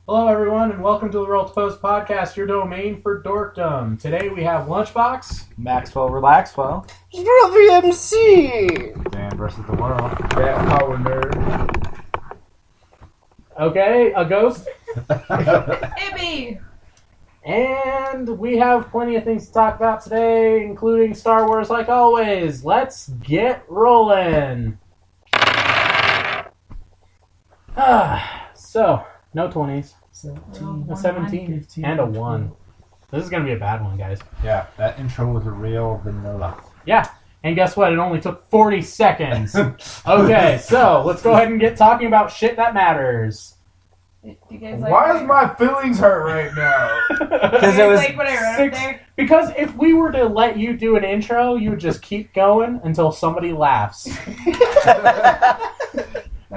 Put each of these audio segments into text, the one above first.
Hello, everyone, and welcome to the Roll2Pose podcast, your domain for dorkdom. Today we have Lunchbox, Maxwell Relaxwell, MC, Dan versus the world. that power nerd. okay, a ghost, Ibby! and we have plenty of things to talk about today, including Star Wars like always. Let's get rolling. So, no 20s. 17 and a 1. This is going to be a bad one, guys. Yeah, that intro was a real vanilla. Yeah, and guess what? It only took 40 seconds. Okay, so let's go ahead and get talking about shit that matters. Do you guys like Why is my feelings hurt right now? Because it was like what I wrote up there? Because if we were to let you do an intro, you would just keep going until somebody laughs.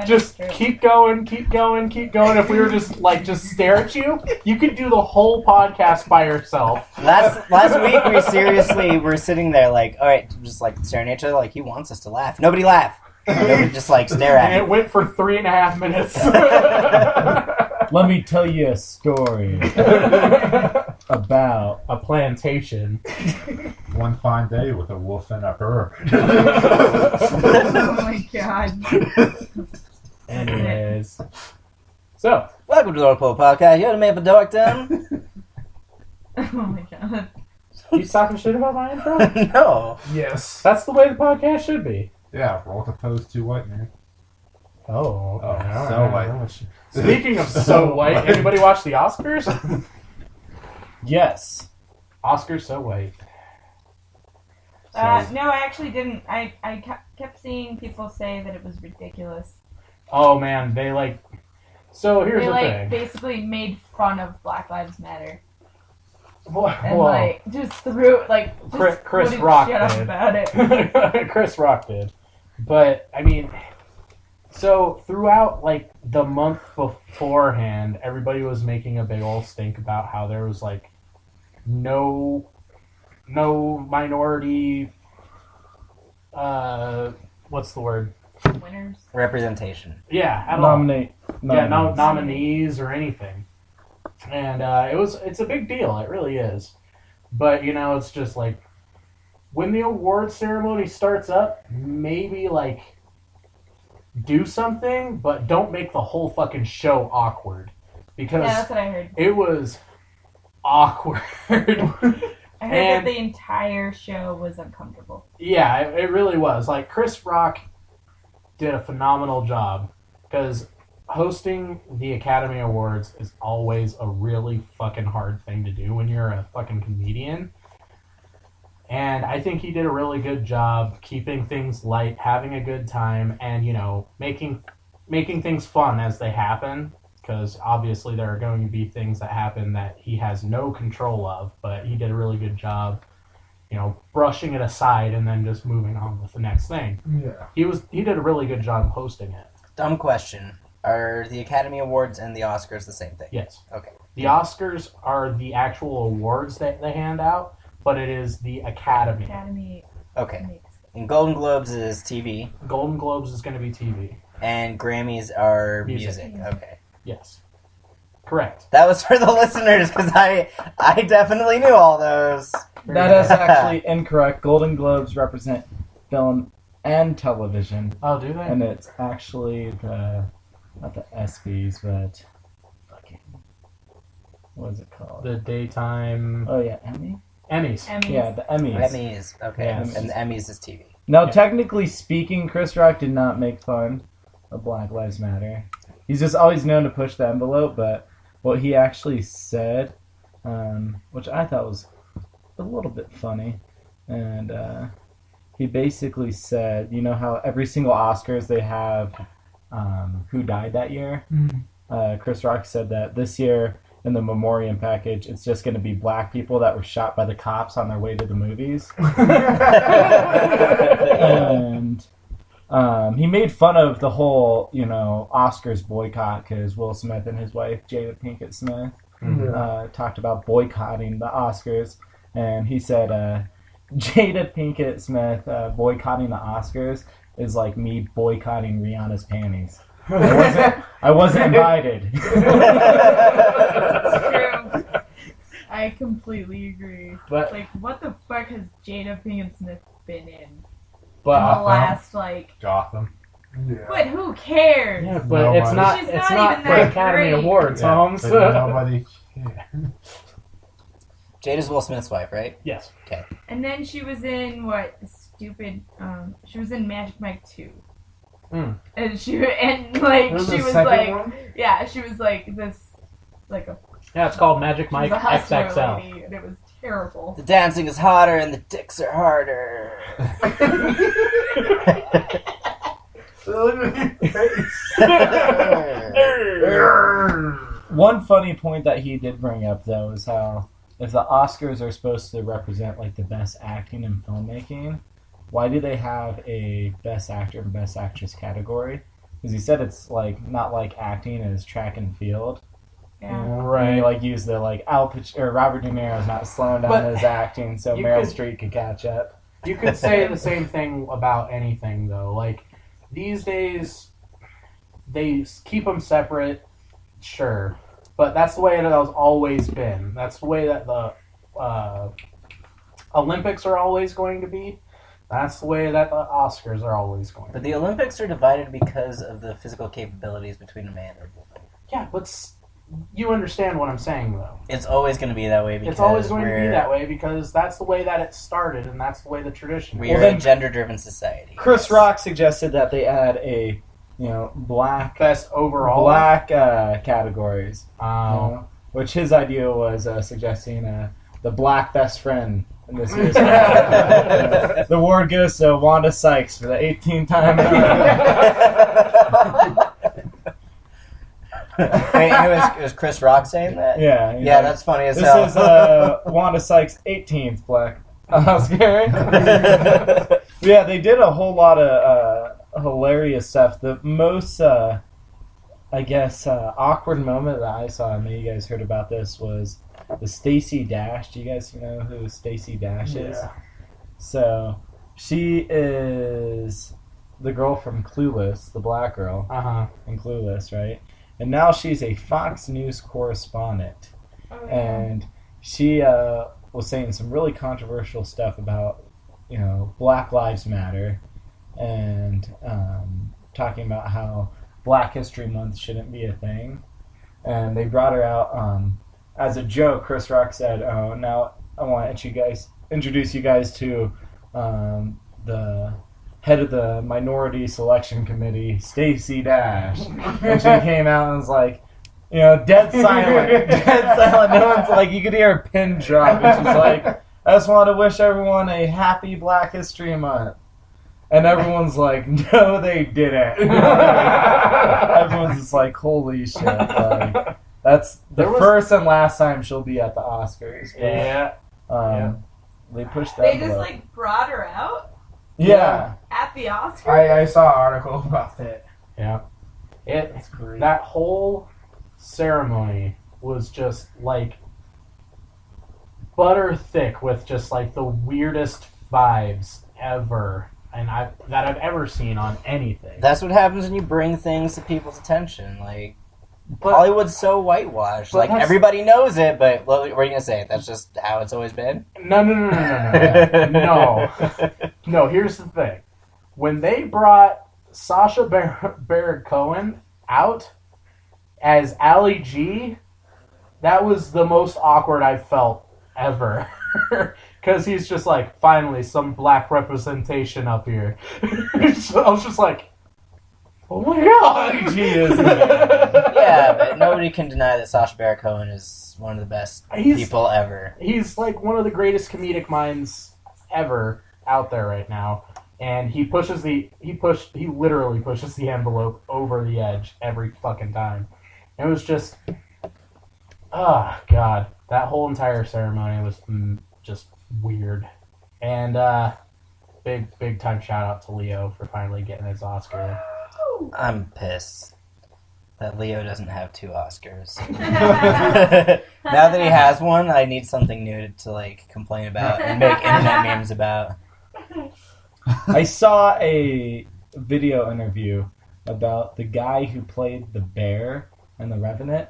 Just keep going. If we were just stare at you, you could do the whole podcast by yourself. Last week we seriously were sitting there like, all right, just like staring at each other like he wants us to laugh. Nobody laugh. Nobody just like stare at And him. it went for 3.5 minutes. Let me tell you a story about a plantation. One fine day with a wolf and a bird. Oh my god. Anyways. So, Welcome to the Roll2Pose podcast. You're the man for dorkdom. Oh my god. you talking shit about my intro? No. Yes. That's the way the podcast should be. Yeah, Roll2Pose too white, man. Oh, okay. Oh, so Alright. white. Speaking of so white, anybody watch the Oscars? yes. Oscars so white. No, I actually didn't. I kept seeing people say that it was ridiculous. Oh man, they So here's They the thing. basically made fun of Black Lives Matter. And Well, just threw just Chris wouldn't Rock shut up did. about it. Chris Rock did. But, I mean, so throughout, the month beforehand, everybody was making a big old stink about how there was, no minority, what's the word? Winners. Representation. Yeah, at all. Nominate. Yeah, no nominees or anything. And it's a big deal. It really is. But, it's just when the award ceremony starts up, maybe do something, but don't make the whole fucking show awkward. Because Yeah, that's what I heard. it was awkward. I heard And- that the entire show was uncomfortable. Yeah, it really was. Chris Rock did a phenomenal job. Because hosting the Academy Awards is always a really fucking hard thing to do when you're a fucking comedian. And I think he did a really good job keeping things light, having a good time, and, making things fun as they happen. Because obviously there are going to be things that happen that he has no control of, but he did a really good job, brushing it aside and then just moving on with the next thing. Yeah. He did a really good job hosting it. Dumb question. Are the Academy Awards and the Oscars the same thing? Yes. Okay. The Oscars are the actual awards that they hand out, but it is the Academy. Academy Okay. makes And Golden Globes is TV, Golden Globes is going to be TV. and Grammys are Music. music. Okay. Yes. Correct. That was for the listeners because I definitely knew all those. That is actually incorrect. Golden Globes represent film and television, Oh, do they? and it's actually not the ESPYs, but fucking what is it called? The daytime Oh yeah, Emmy. Emmys. Emmys. Yeah, the Emmys. Emmys. Okay. Yes. And the Emmys is TV. Now, Yeah. technically speaking, Chris Rock did not make fun of Black Lives Matter. He's just always known to push the envelope, but what he actually said, which I thought was a little bit funny, and he basically said, you know how every single Oscars they have who died that year? Chris Rock said that this year in the memoriam package, it's just going to be black people that were shot by the cops on their way to the movies. And he made fun of the whole, Oscars boycott because Will Smith and his wife, Jada Pinkett Smith, talked about boycotting the Oscars. And he said, Jada Pinkett Smith boycotting the Oscars is like me boycotting Rihanna's panties. I wasn't invited. It's true. I completely agree. But Like, what the fuck has Jada Pinkett Smith been in? In but the last, like... Gotham. Yeah. But who cares? yeah, but it's Nobody. not. She's It's not not even for that Academy great. Awards, Yeah, Holmes. but nobody cares. Jada's Will Smith's wife, right? Yes. And then she was in, what, stupid... she was in Magic Mike 2. Hmm. And she was second like... one? Yeah, she was like this... Like a... Yeah, it's called Magic She was Mike a hustler XXL. lady, and it was terrible. The dancing is hotter and the dicks are harder. Look at your face. One funny point that he did bring up, though, is how if the Oscars are supposed to represent like the best acting and filmmaking, why do they have a best actor and best actress category? Because he said it's like not like acting as track and field. Yeah. And he like used the like or Robert De Niro's not slowing down But his acting, so you Meryl could- Streep could catch up. You could say the same thing about anything, though. Like, these days, they keep them separate, sure. But that's the way it has always been. That's the way that the Olympics are always going to be. That's the way that the Oscars are always going to But be. the Olympics are divided because of the physical capabilities between a man and a woman. Yeah, but you understand what I'm saying, though. It's always going to be that way because It's always going to be we're- that way because that's the way that it started, and that's the way the tradition is. We are then- a gender-driven society. Chris Rock suggested that they add a black Best overall. categories. Oh. Which his idea was suggesting the black best friend in this year's The award goes to Wanda Sykes for the 18th time. Wait, it was Chris Rock saying that? Yeah. Yeah, that's funny as This hell. is Wanda Sykes' 18th black Oscar. Yeah, they did a whole lot of hilarious stuff. The most, awkward moment that I saw, and maybe you guys heard about this, was the Stacey Dash. Do you guys know who Stacey Dash is? Yeah. So, she is the girl from Clueless, the black girl Uh-huh. in Clueless, right? And now she's a Fox News correspondent. Oh, yeah. And she was saying some really controversial stuff about, Black Lives Matter, and talking about how Black History Month shouldn't be a thing. And they brought her out as a joke. Chris Rock said, "Oh, now I want to introduce you guys to the head of the Minority Selection Committee, Stacey Dash." And she came out and was like, dead silent. Dead silent. No one's like, you could hear a pin drop. And she's like, "I just want to wish everyone a happy Black History Month." And everyone's like, "No, they didn't." Everyone's just like, "Holy shit." Like, that's the first and last time she'll be at the Oscars. But, Yeah. They pushed that. They just, brought her out Yeah. at the Oscars? I saw an article about that. Yeah. That's great. That whole ceremony was just butter thick with just the weirdest vibes ever, and that I've ever seen on anything. That's what happens when you bring things to people's attention. But- Hollywood's so whitewashed. But that's- Everybody knows it, but what are you going to say? That's just how it's always been? No. No, here's the thing. When they brought Sacha Baron Cohen out as Ali G, that was the most awkward I've felt ever. Because he's just finally, some black representation up here. So I was just like, oh my god! Ali G is Yeah, but nobody can deny that Sacha Baron Cohen is one of the best people ever. He's one of the greatest comedic minds ever out there right now. And he literally pushes the envelope over the edge every fucking time. And it was just, oh god, that whole entire ceremony was just weird. And big time shout out to Leo for finally getting his Oscar. I'm pissed that Leo doesn't have 2 Oscars. Now that he has one, I need something new to complain about and make internet memes about. I saw a video interview about the guy who played the bear in The Revenant,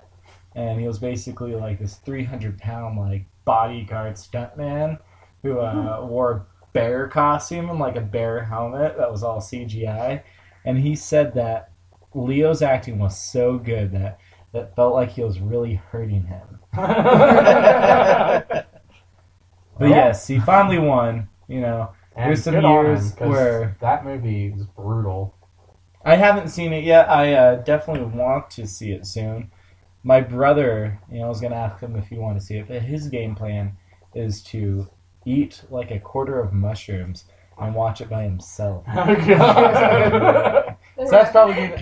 and he was basically like this 300-pound like bodyguard stuntman who wore a bear costume and like a bear helmet that was all CGI, and he said that Leo's acting was so good that felt like he was really hurting him. But yes, he finally won. You know, And there's some good on years him, 'cause where that movie is brutal. I haven't seen it yet. I definitely want to see it soon. My brother, you know, I was going to ask him if he wanted to see it, but his game plan is to eat like a quarter of mushrooms and watch it by himself. Oh, God. So that's probably gonna,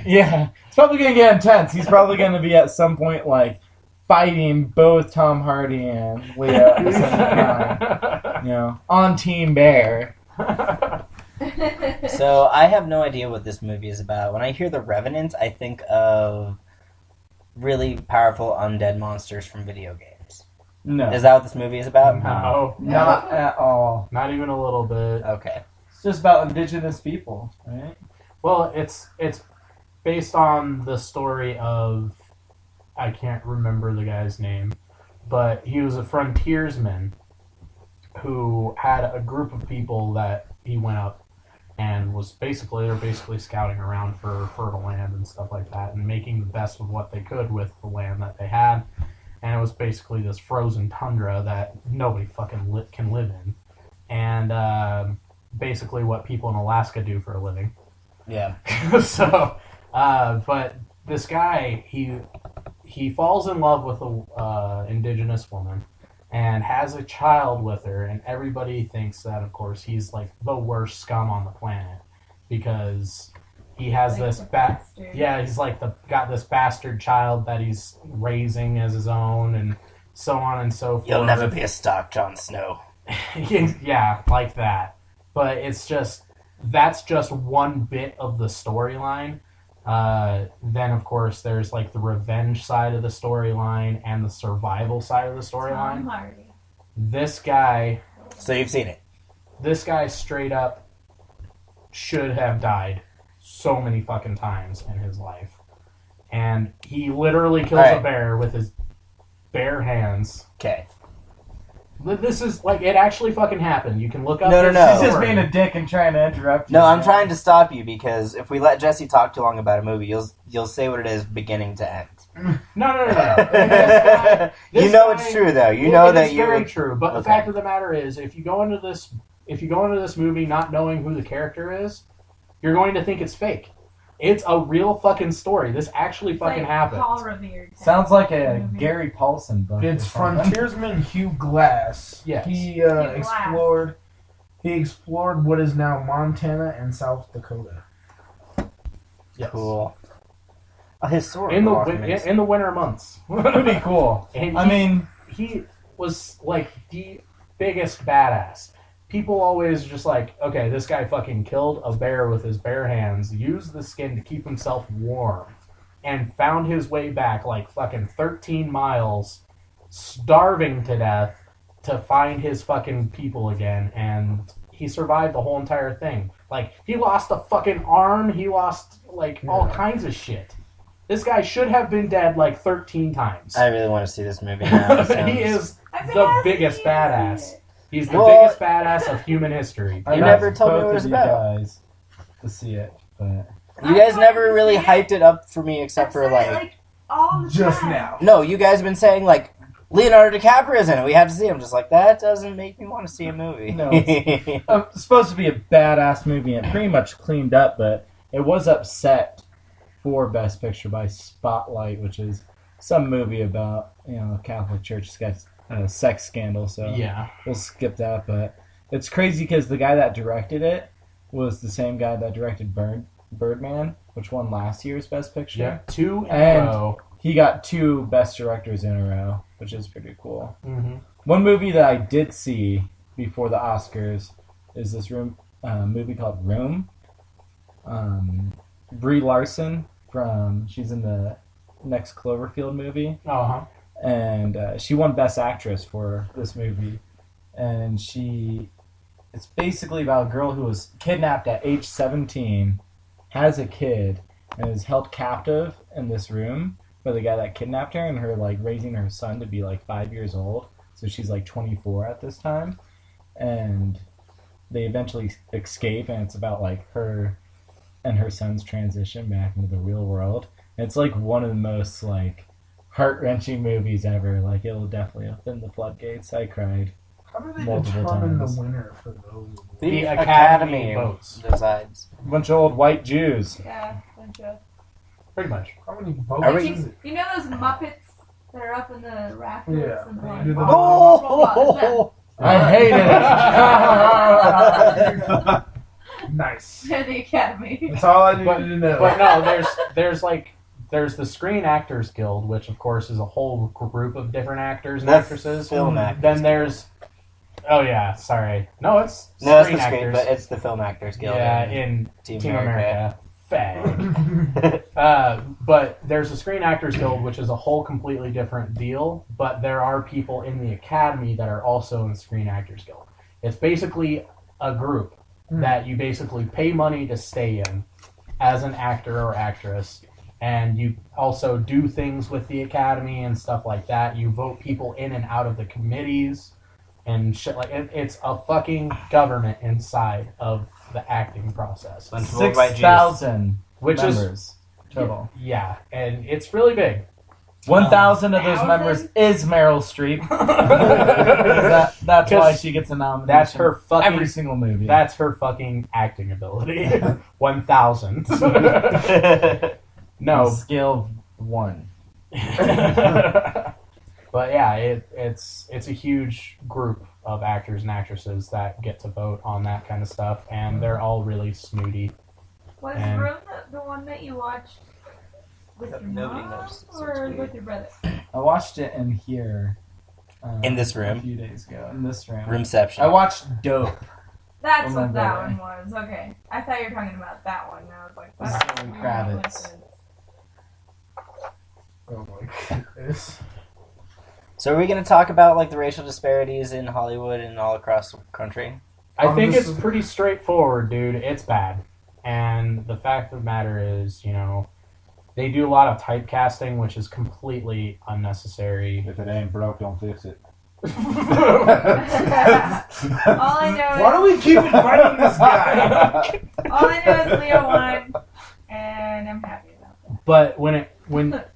it's probably going to get intense. He's probably going to be at some point like fighting both Tom Hardy and Leo at the same time, you know, on Team Bear. So I have no idea what this movie is about. When I hear The Revenant, I think of really powerful undead monsters from video games. No. Is that what this movie is about? No, Not at all. not even a little bit. Okay. It's just about indigenous people, right? Well, it's based on the story of, I can't remember the guy's name, but he was a frontiersman who had a group of people that he went up and they were basically scouting around for fertile land and stuff like that and making the best of what they could with the land that they had. And it was basically this frozen tundra that nobody fucking can live in. And basically what people in Alaska do for a living. Yeah. So, but this guy, he falls in love with a indigenous woman and has a child with her, and everybody thinks that, of course, he's like the worst scum on the planet because he has Like this the bastard. he's like got this bastard child that he's raising as his own, and so on and so forth. You'll never be a stock Jon Snow. Yeah, like that. But that's just one bit of the storyline. Then, of course, there's like the revenge side of the storyline and the survival side of the Tom storyline. Hardy. This guy So you've seen it. straight up should have died so many fucking times in his life. And he literally kills Alright. a bear with his bare hands. Okay. This is, like, it actually fucking happened. You can look up No, no, this no. He's just story. being a dick and trying to interrupt you. No, I'm trying to stop you because if we let Jesse talk too long about a movie, you'll say what it is beginning to end. No. This You know guy- it's true though. You know it that is you're very true. But the Okay. fact of the matter is, if you go into this movie not knowing who the character is, you're going to think it's fake. It's a real fucking story. This actually It's fucking like happened. Paul Revere. type Sounds like a movie. Gary Paulson book. It's or something. frontiersman Hugh Glass. Yes. He Glass. explored what is now Montana and South Dakota. Yes. cool. A historical In document. the winter months. Pretty cool. And I mean, he was like the biggest badass. People always just like, okay, this guy fucking killed a bear with his bare hands, used the skin to keep himself warm, and found his way back like fucking 13 miles, starving to death, to find his fucking people again, and he survived the whole entire thing. Like, he lost a fucking arm, he lost, like, all kinds of shit. This guy should have been dead like 13 times. I really want to see this movie now. It sounds- He is I've been the asking biggest you to badass. see it. He's the Well- biggest badass of human history. I You got never told me both what of it's you about. guys to see it, but You guys I never wanted to really see it. hyped it up for me except I've for said it, like all the Just time. now. no, you guys have been saying like Leonardo DiCaprio's in it. We have to see him. Just like that doesn't make me want to see a movie. No, it's supposed to be a badass movie and pretty much cleaned up, but it was upset for Best Picture by Spotlight, which is some movie about, you know, Catholic Church sex scandal. So Yeah. we'll skip that. But it's crazy because the guy that directed it was the same guy that directed Birdman, which won last year's Best Picture. Yeah. 2 in And- a row. He got 2 Best Directors in a row, which is pretty cool. Mm-hmm. One movie that I did see before the Oscars is this movie called Room. Brie Larson she's in the next Cloverfield movie, Uh-huh. and she won Best Actress for this movie. And it's basically about a girl who was kidnapped at age 17, has a kid, and is held captive in this room by the guy that kidnapped her, and her like raising her son to be like 5 years old. So she's like 24 at this time, and they eventually escape, and it's about like her and her son's transition back into the real world. And it's like one of the most like heart-wrenching movies ever. Like it'll definitely open the floodgates. I cried. How do they Multiple determine times. the winner for those? The Academy votes. decides. A bunch of old white Jews. Yeah, bunch of. Pretty much. How many votes Are we- is it? You know those Muppets that are up in the rafters? Yeah. And They like, do the- Oh! I hated it. Nice. They're the Academy. That's all I needed to know. But no, there's the Screen Actors Guild, which of course is a whole group of different actors and That's actresses. film actors. Then there's, oh yeah, sorry, no, it's No, it's Screen the screen, Actors. but it's the Film Actors Guild. Yeah, and in Team Team America. America. Fag. But there's the Screen Actors Guild, which is a whole completely different deal. But there are people in the Academy that are also in the Screen Actors Guild. It's basically a group that you basically pay money to stay in as an actor or actress. And you also do things with the Academy and stuff like that. You vote people in and out of the committees and shit like it's a fucking government inside of the acting process, Bunch of old white Jews. 6,000 which members total. yeah, and it's really big. 1,000 of those members is Meryl Streep. That's why she gets a nomination. That's her fucking every single movie. That's her fucking acting ability. 1,000. No. Scale of 1. But yeah, it's a huge group of actors and actresses that get to vote on that kind of stuff, and they're all really snooty. Was And- Room the one that you watched with your Nobody mom knows. It's or weird. with your brother? I watched it in here. In this room? A few days ago. In this room. Roomception. I watched Dope. That's With my what that brother. one was. Okay, I thought you were talking about that one. And I was like, With that's Zoe a weird Kravitz. coincidence. Oh my goodness. So are we going to talk about like the racial disparities in Hollywood and all across the country? I think This it's is- pretty straightforward, dude. It's bad. And the fact of the matter is, you know, they do a lot of typecasting, which is completely unnecessary. If it ain't broke, don't fix it. All I know Why do we keep inviting this guy? All I know is Leo won, and I'm happy about But when that.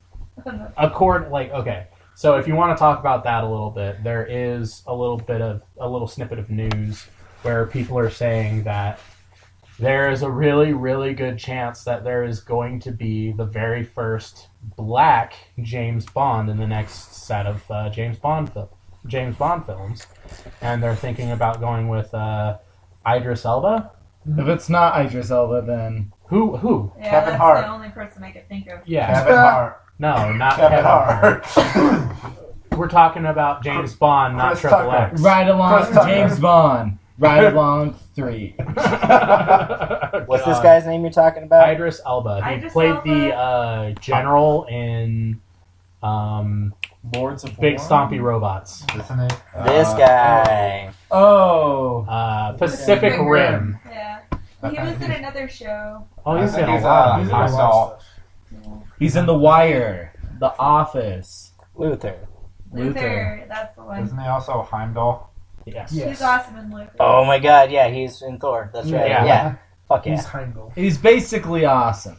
okay, so if you want to talk about that a little bit, there is a little snippet of news where people are saying that there is a really, really good chance that there is going to be the very first black James Bond in the next set of James Bond films, and they're thinking about going with Idris Elba. If it's not Idris Elba, then Who? Yeah, Kevin that's Hart. the only person I could think of. Yeah, Kevin Hart. no, not Kevin Kevin Hart. Hart. We're talking about James Bond, not Chris Triple Tucker. X. Ride Along Chris Tucker. James Bond. Ride Along 3. What's this guy's name you're talking about? Idris Elba. He Idris played Elba? the general in Lords of Big War? Stompy Robots. Isn't it? This guy. Oh. Pacific Rim. Rim. Yeah. I He think was in he's- another show. Oh, he's I in think a he's, lot. He's in I a saw- lot of stuff. He's in The Wire. The Office. Luther. Luther, that's the one. Isn't he also Heimdall? Yes. Yeah. He's awesome in Luther. Oh my god, yeah, he's in Thor. That's right. Yeah. Yeah. Fuck yeah. He's Heimdall. He's basically awesome.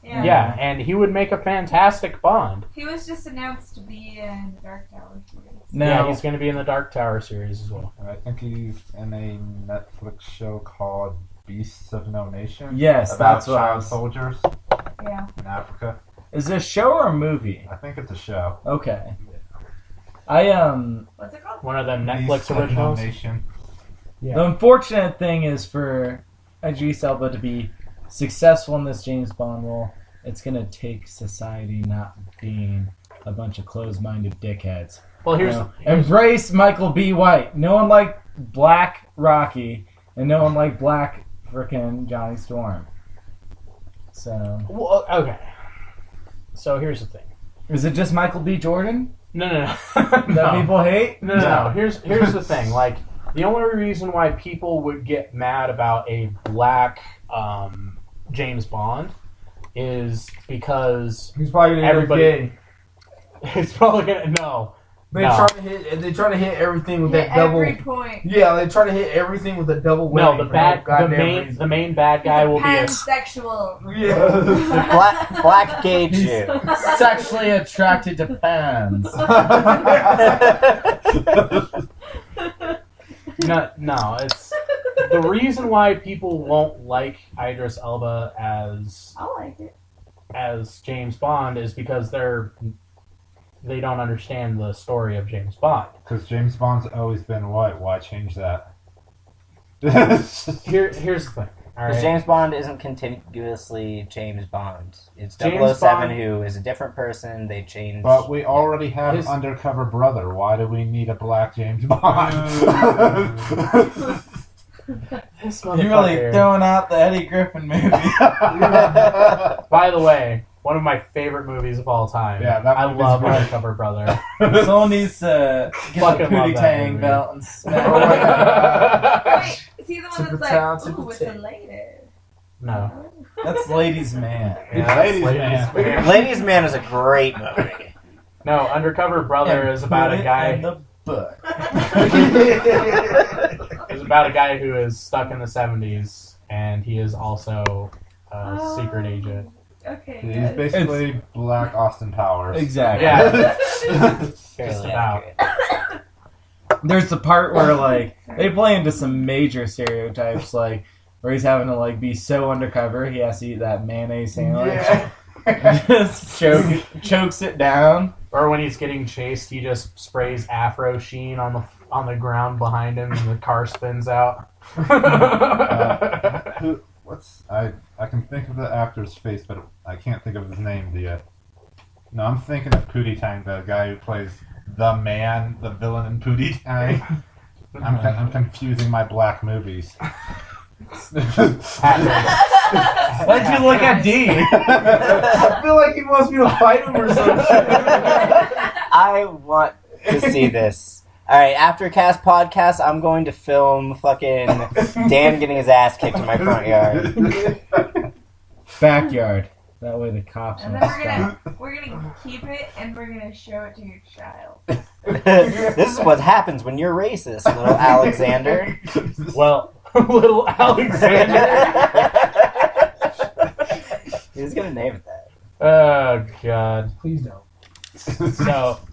Yeah. Yeah, and he would make a fantastic Bond. He was just announced to be in the Dark Tower series. Yeah, Now, he's going to be in the Dark Tower series as well. I think he's in a Netflix show called Beasts of No Nation. yes, About that's what I child was... soldiers Yeah. in Africa. Is it a show or a movie? I think it's a show. Okay. I, What's it called? One of them Beasts Netflix of No originals. Nation. The unfortunate thing is for Idris Elba to be successful in this James Bond role, it's going to take society not being a bunch of closed-minded dickheads. Well, You know, embrace Michael B. White. No one liked Black Rocky, and no one liked Black frickin' Johnny Storm. So, Well, okay. So here's the thing. is it just Michael B. Jordan No. that No. people hate? No. Here's the thing. Like, the only reason why people would get mad about a black James Bond is because He's probably gonna Everybody- get gay. it's probably gonna no. They No. try to hit. They try to hit everything with Hit that double. every point. Yeah, they try to hit everything with a double. No, whammy the for bad, no goddamn reason. the main bad guy will be a Pansexual. Yeah. Black gay Jew. Sexually attracted to fans. no. It's the reason why people won't like Idris Elba I like it. as James Bond is because they don't understand the story of James Bond. Because James Bond's always been white. Why change that? Here's the thing. All Because right. James Bond isn't continuously James Bond. It's James 007 Bond- who is a different person. They changed. But we already have His- Undercover Brother. Why do we need a black James Bond? This You're really motherfucker. throwing out the Eddie Griffin movie. By the way, one of my favorite movies of all time. Yeah, that I movie's love great. Undercover Brother. Someone needs to get Fucking the love Pootie that Tang movie. belt and smack Oh my it. God. Wait, is he the one Super that's like, talented ooh, it's potato. elated? No. That's Ladies' Man. Yeah, Ladies' that's Man. Ladies' Man is a great movie. No, Undercover Brother And is about put a it guy. in the book. Is about a guy who is stuck in the 70s, and he is also a secret agent. Okay, He's good. basically black Austin Powers. Exactly. Yeah. Just Fairly about. accurate. There's the part where like they play into some major stereotypes, like where he's having to like be so undercover he has to eat that mayonnaise sandwich. Yeah. Just chokes it down. Or when he's getting chased, he just sprays Afro Sheen on the ground behind him, and the car spins out. I can think of the actor's face, but I can't think of his name yet. No, I'm thinking of Pootie Tang, the guy who plays the man, the villain in Pootie Tang. I'm confusing my black movies. Why'd you look at D? I feel like he wants me to fight him or some shit. I want to see this. Alright, after Cast Podcast, I'm going to film fucking Dan getting his ass kicked in my front yard. Backyard. That way the cops And won't then stop. we're gonna keep it and we're gonna show it to your child. This is what happens when you're racist, little Alexander. Well, little Alexander. He's gonna name it that. Oh God. Please don't.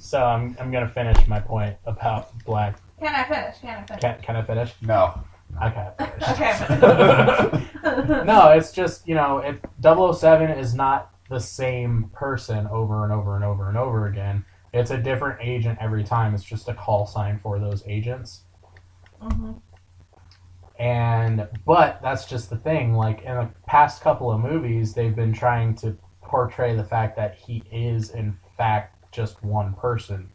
So I'm gonna finish my point about black. Can I finish? Can I finish? No. I can't finish. Okay. No, it's just, 007 is not the same person over and over and over and over again. It's a different agent every time. It's just a call sign for those agents. Mhm. But that's just the thing. Like, in the past couple of movies, they've been trying to portray the fact that he is, in fact, just one person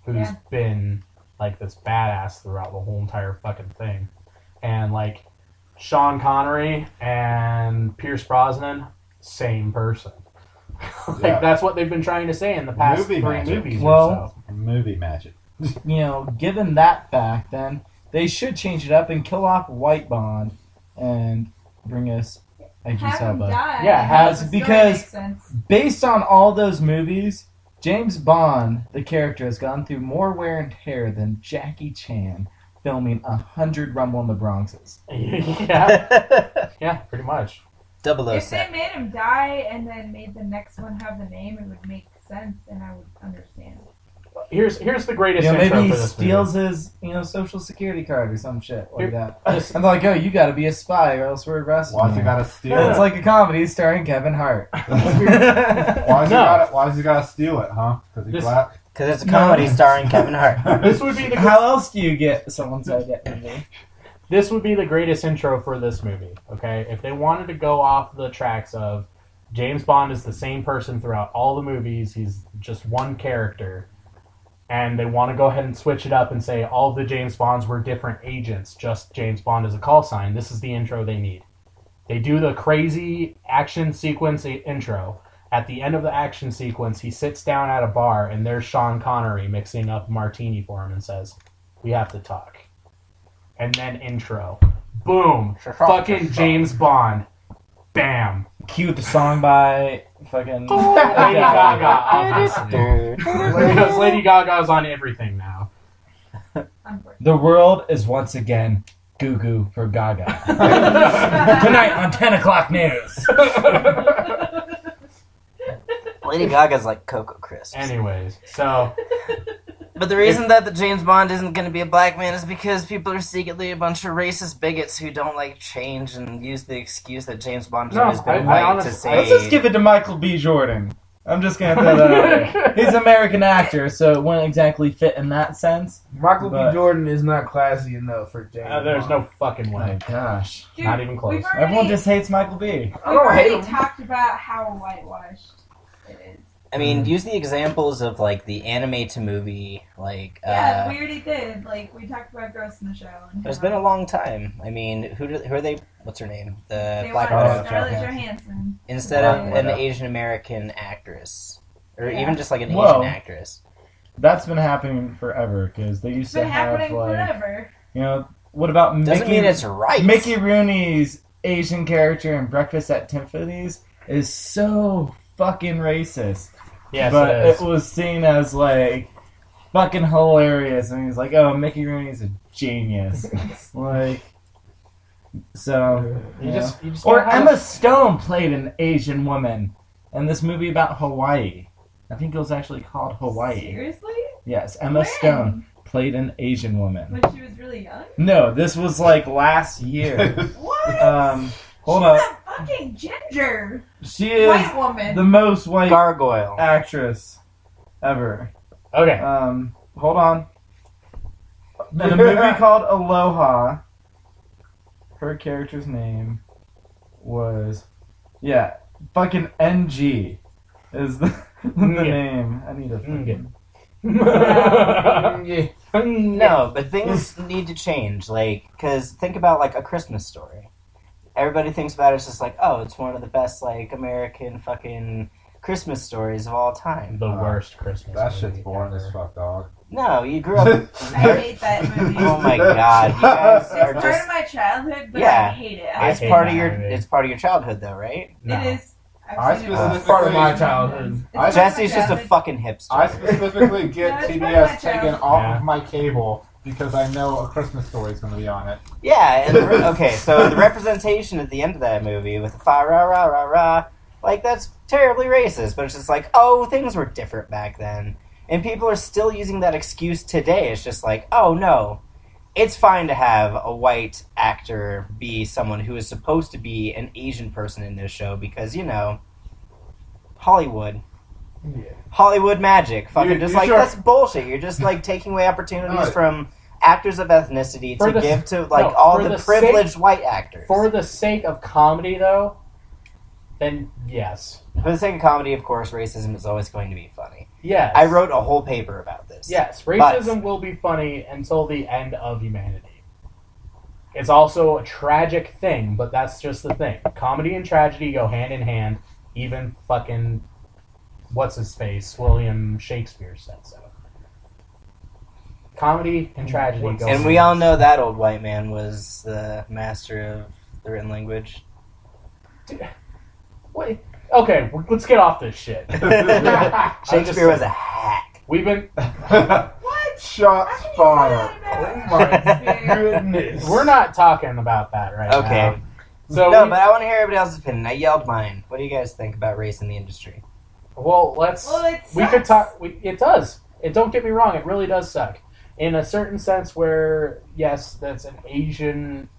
who's been, like, this badass throughout the whole entire fucking thing. And, like, Sean Connery and Pierce Brosnan, same person. Yeah. That's what they've been trying to say in the past Movie three magic. movies Well- or so. Movie magic. Given that fact, then they should change it up and kill off White Bond and bring us Idris Have him Elba. die. Yeah, have- The story because- makes sense. Based on all those movies, James Bond, the character, has gone through more wear and tear than Jackie Chan filming 100 Rumble in the Bronxes. Yeah, pretty much. If they 007. made him die and then made the next one have the name, it would make sense and I would understand. Here's the greatest intro Maybe he for this steals his social security card or some shit like that. movie. I'm like, oh, you gotta be a spy or else we're arresting Why's you. he gotta steal It's it? like a comedy starring Kevin Hart. Why's he gotta steal it, huh? Because he's This- black? Because it's a comedy starring Kevin Hart. This would be the How else do you get someone said that movie? This would be the greatest intro for this movie, okay? If they wanted to go off the tracks of James Bond is the same person throughout all the movies, he's just one character, and they want to go ahead and switch it up and say all of the James Bonds were different agents, just James Bond as a call sign, this is the intro they need. They do the crazy action sequence intro. At the end of the action sequence, he sits down at a bar, and there's Sean Connery mixing up a martini for him and says, "We have to talk." And then intro. Boom. Fucking James Bond. bam. Cue the song by fucking Lady Gaga, obviously. Because Lady Gaga's on everything now. The world is once again goo goo for Gaga. Tonight on 10 o'clock news. Lady Gaga's like Cocoa Crisps. Anyways, so But the reason that the James Bond isn't going to be a black man is because people are secretly a bunch of racist bigots who don't like change and use the excuse that James Bond has No, always been I white to honestly- say. Let's just give it to Michael B. Jordan. I'm just gonna throw that out there. He's an American actor, so it wouldn't exactly fit in that sense. Michael But- B. Jordan is not classy enough for James. there's Bond. no fucking Oh way. gosh. Dude, Not even close. We've already, Everyone just hates Michael B. I we've don't hate already him. talked about how whitewashed it is. I mean, use the examples of like the anime to movie. Like, Yeah, we already did. Like, we talked about Ghost in the Shell. And it's how been a long time. I mean, who are they? What's her name? The They Black wanted Widow. Scarlett Johansson. Johansson. Instead Black of an Widow. Asian American actress, or Yeah. even just like an Whoa. Asian actress. That's been happening forever because they used It's to been have happening like, forever. you know, what about Doesn't Mickey? mean it's right. Mickey Rooney's Asian character in Breakfast at Tiffany's is so fucking racist. Yes, but it is. it was seen as like fucking hilarious, and he's like, "Oh, Mickey Rooney's a genius." Like, so You yeah. just Or gotta have Emma Stone played an Asian woman in this movie about Hawaii. I think it was actually called Hawaii. Seriously? Yes, Emma When? Stone played an Asian woman. When she was really young? No, this was like last year. What? Hold She's up. a fucking ginger She is white woman. the most white Gargoyle. actress ever. Okay. Hold on. In a movie called Aloha, her character's name was, fucking NG is the name. I need to fucking... No, but things need to change. Like, because think about like A Christmas Story. Everybody thinks about it as just like, oh, it's one of the best like American fucking Christmas stories of all time. The worst Christmas. That movie shit's boring ever. as fuck, dog. No, you grew up. I hate that movie. Oh my god, you guys are It's part just. of my childhood, but Yeah. I hate it. I It's hate part of that your. movie. It's part of your childhood, though, right? No. It is. I I've seen it specifically- It's part of my childhood. It's I part of Jesse my is just a childhood. fucking hipster. I specifically get No, it's TBS part of my taken childhood. off Yeah. of my cable because I know A Christmas Story is going to be on it. Yeah, and okay, so the representation at the end of that movie with the fa rah rah rah rah, like that's terribly racist. But it's just like, oh, things were different back then, and people are still using that excuse today. It's just like, oh no, it's fine to have a white actor be someone who is supposed to be an Asian person in this show because Hollywood. Yeah. Hollywood magic. Fucking You- just you like, sure? that's bullshit. You're just like taking away opportunities No. from actors of ethnicity For to the- give to like no, all for the the privileged white actors. For the sake of comedy, though, then yes. For the sake of comedy, of course, racism is always going to be funny. Yes. I wrote a whole paper about this. Yes, racism will be funny until the end of humanity. It's also a tragic thing, but that's just the thing. Comedy and tragedy go hand in hand. Even fucking what's his face, William Shakespeare said so. Comedy and tragedy go. And we all know that old white man was the master of the written language. Wait. Okay, let's get off this shit. Shakespeare was a hack. We've been. What? Shots How can you say fired. that about Shakespeare? Goodness. We're not talking about that right now. Okay. So No, we- but I want to hear everybody else's opinion. I yelled mine. What do you guys think about race in the industry? well, let's. Well, it We could sucks. talk. It does. It don't get me wrong. It really does suck, in a certain sense. Where yes, that's an Asian.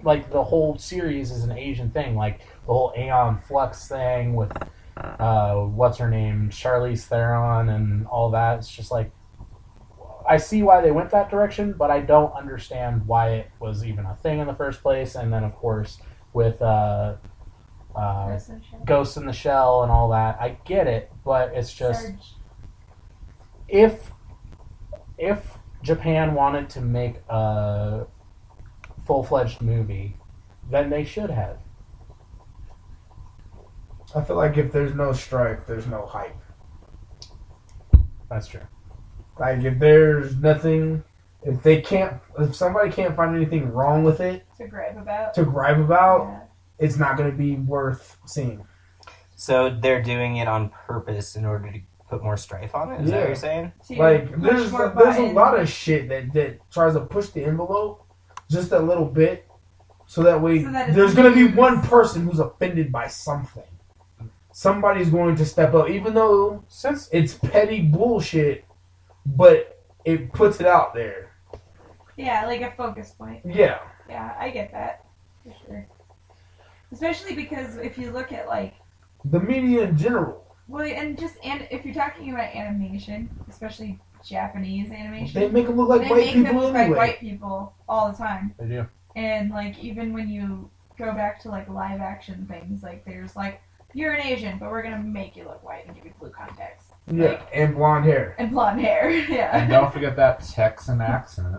Like the whole series is an Asian thing. Like the whole Aeon Flux thing with, what's her name, Charlize Theron, and all that. It's just like, I see why they went that direction, but I don't understand why it was even a thing in the first place. And then of course with Ghost in the Shell and all that, I get it, but it's just. Surge. If Japan wanted to make a full-fledged movie, then they should have. I feel like if there's no strife, there's no hype. That's true. Like if there's nothing, if somebody can't find anything wrong with it To gripe about. to gripe about, it's not going to be worth seeing. So they're doing it on purpose in order to put more strife on it? Is that what you're saying? So Like, push there's more a buttons. lot of shit that tries to push the envelope just a little bit, so that way So that it's there's going to be used. one person who's offended by something. Somebody's going to step up, even though Since it's petty bullshit, but it puts it out there. Yeah, like a focus point. Yeah. Yeah, I get that. For sure. Especially because if you look at, like, The media in general, well, and if you're talking about animation, especially Japanese animation, they make them look like they white make them people look anyway. like white people all the time. they do. And, like, even when you go back to, like, live action things, like, there's, like, you're an Asian, but we're gonna make you look white and give you blue contacts. Yeah, Like, and blonde hair. and blonde hair. And Yeah. don't forget that Texan accent.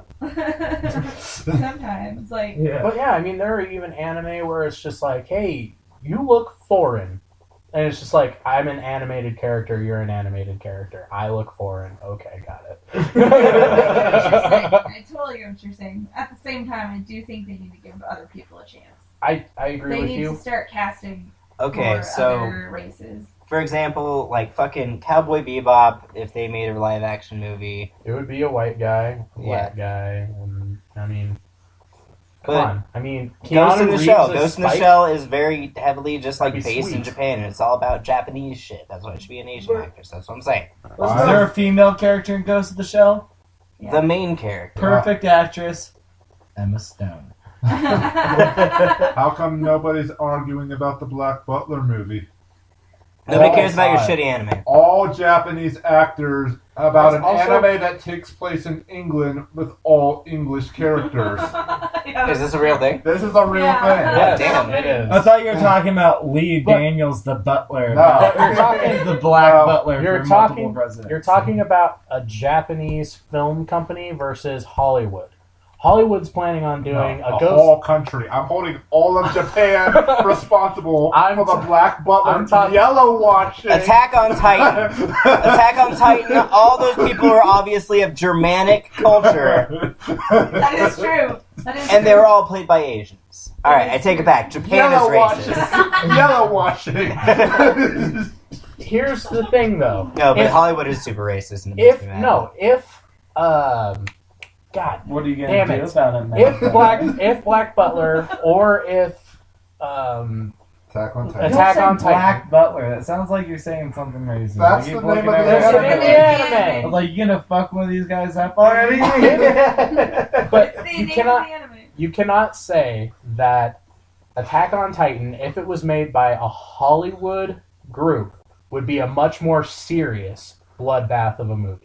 Sometimes, like, Yeah. But yeah, I mean, there are even anime where it's just like, hey, you look foreign. And it's just like, I'm an animated character, you're an animated character. I look foreign. Okay, got I get what you're saying. it. I totally get what you're saying. At the same time, I do think they need to give other people a chance. I agree They with need you. to start casting Okay, for so other races. for example, like fucking Cowboy Bebop, if they made a live action movie, It would be a white guy, a black guy, and I mean, come But on. I mean, Ghost in the Reeves Shell. as Ghost in the Spike? Shell is very heavily just like That'd be based in sweet. Japan, and it's all about Japanese shit. That's why it should be an Asian But- actress. That's what I'm saying. Is there a female character in Ghost of the Shell? Yeah. The main character. Perfect actress, Emma Stone. How come nobody's arguing about the Black Butler movie? Nobody Oh, cares about your God. shitty anime. All Japanese actors about That's an also- anime that takes place in England with all English characters. Yeah. Is this a real thing? This is a real Yeah. thing. Yes, Damn. it is. I thought you were talking about Lee But- Daniels, the butler. No. You're talking- the black No. butler You're for multiple talking- presidents. You're talking about a Japanese film company versus Hollywood. Hollywood's planning on doing No, a the ghost. whole country. I'm holding all of Japan responsible I'm for the t- Black Butler I'm talking- yellow washing. Attack on Titan. Attack on Titan. All those people are obviously of Germanic culture, That is true. That is and they true. were all played by Asians. All right, I take it back. Japan Yellow is washing. racist. Yellow washing. Here's the thing, though. No, but If- Hollywood is super racist. And it makes If me mad. no, God, What are you gonna Damn do it. about it, man? if Black Butler or if Attack on Don't Titan. Attack say on Titan. Black Butler. That sounds like you're saying something racist. That's Like, the you're name looking of the at It's it- in the anime. anime. Like, you gonna fuck one of these guys up already? But It's the you name cannot of the anime. you cannot say that Attack on Titan, if it was made by a Hollywood group, would be a much more serious bloodbath of a movie.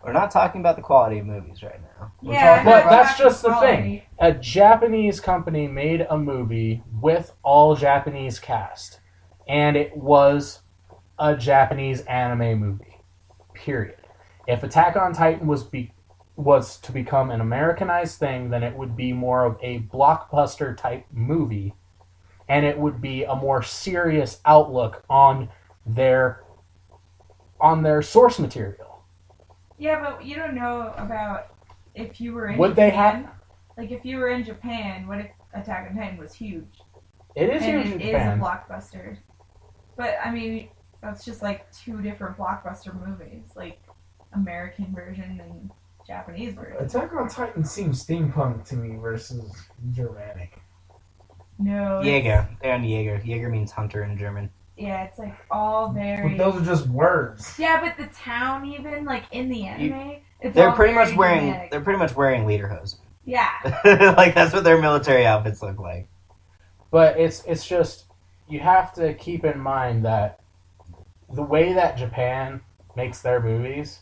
We're not talking about the quality of movies right now. Yeah, talking But about that's just the quality. thing. A Japanese company made a movie with all Japanese cast, and it was a Japanese anime movie. Period. If Attack on Titan was to become an Americanized thing, then it would be more of a blockbuster type movie, and it would be a more serious outlook on their source material. Yeah, but you don't know about if you were in Would they Japan. Like, if you were in Japan, what if Attack on Titan was huge? It is and huge in it is a Japan. blockbuster. But, I mean, that's just like two different blockbuster movies. Like, American version and Japanese version. Attack on Titan seems steampunk to me versus Germanic. No. it's- Jäger. They're on Jäger. Jäger means hunter in German. Yeah, it's like all very. But those are just words. Yeah, but the town even like in the anime, it's They're all pretty very much wearing. dramatic. They're pretty much wearing lederhosen. Yeah. Like that's what their military outfits look like. But it's just you have to keep in mind that the way that Japan makes their movies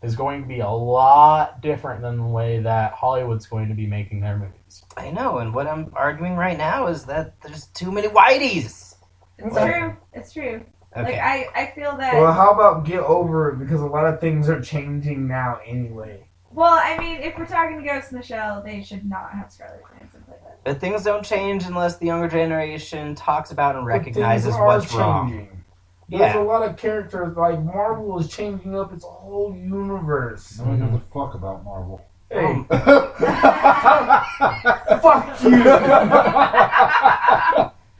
is going to be a lot different than the way that Hollywood's going to be making their movies. I know, and what I'm arguing right now is that there's too many whiteys. It's Okay. true. It's true. Okay. Like I feel that. Well, how about get over it, because a lot of things are changing now anyway. Well, I mean, if we're talking Ghost in the Shell, they should not have Scarlett Johansson play that. But things don't change unless the younger generation talks about and But recognizes things are what's wrong. changing. There's Yeah. a lot of characters, like Marvel is changing up its whole universe. No one gives a fuck about Marvel. Hey. Fuck you.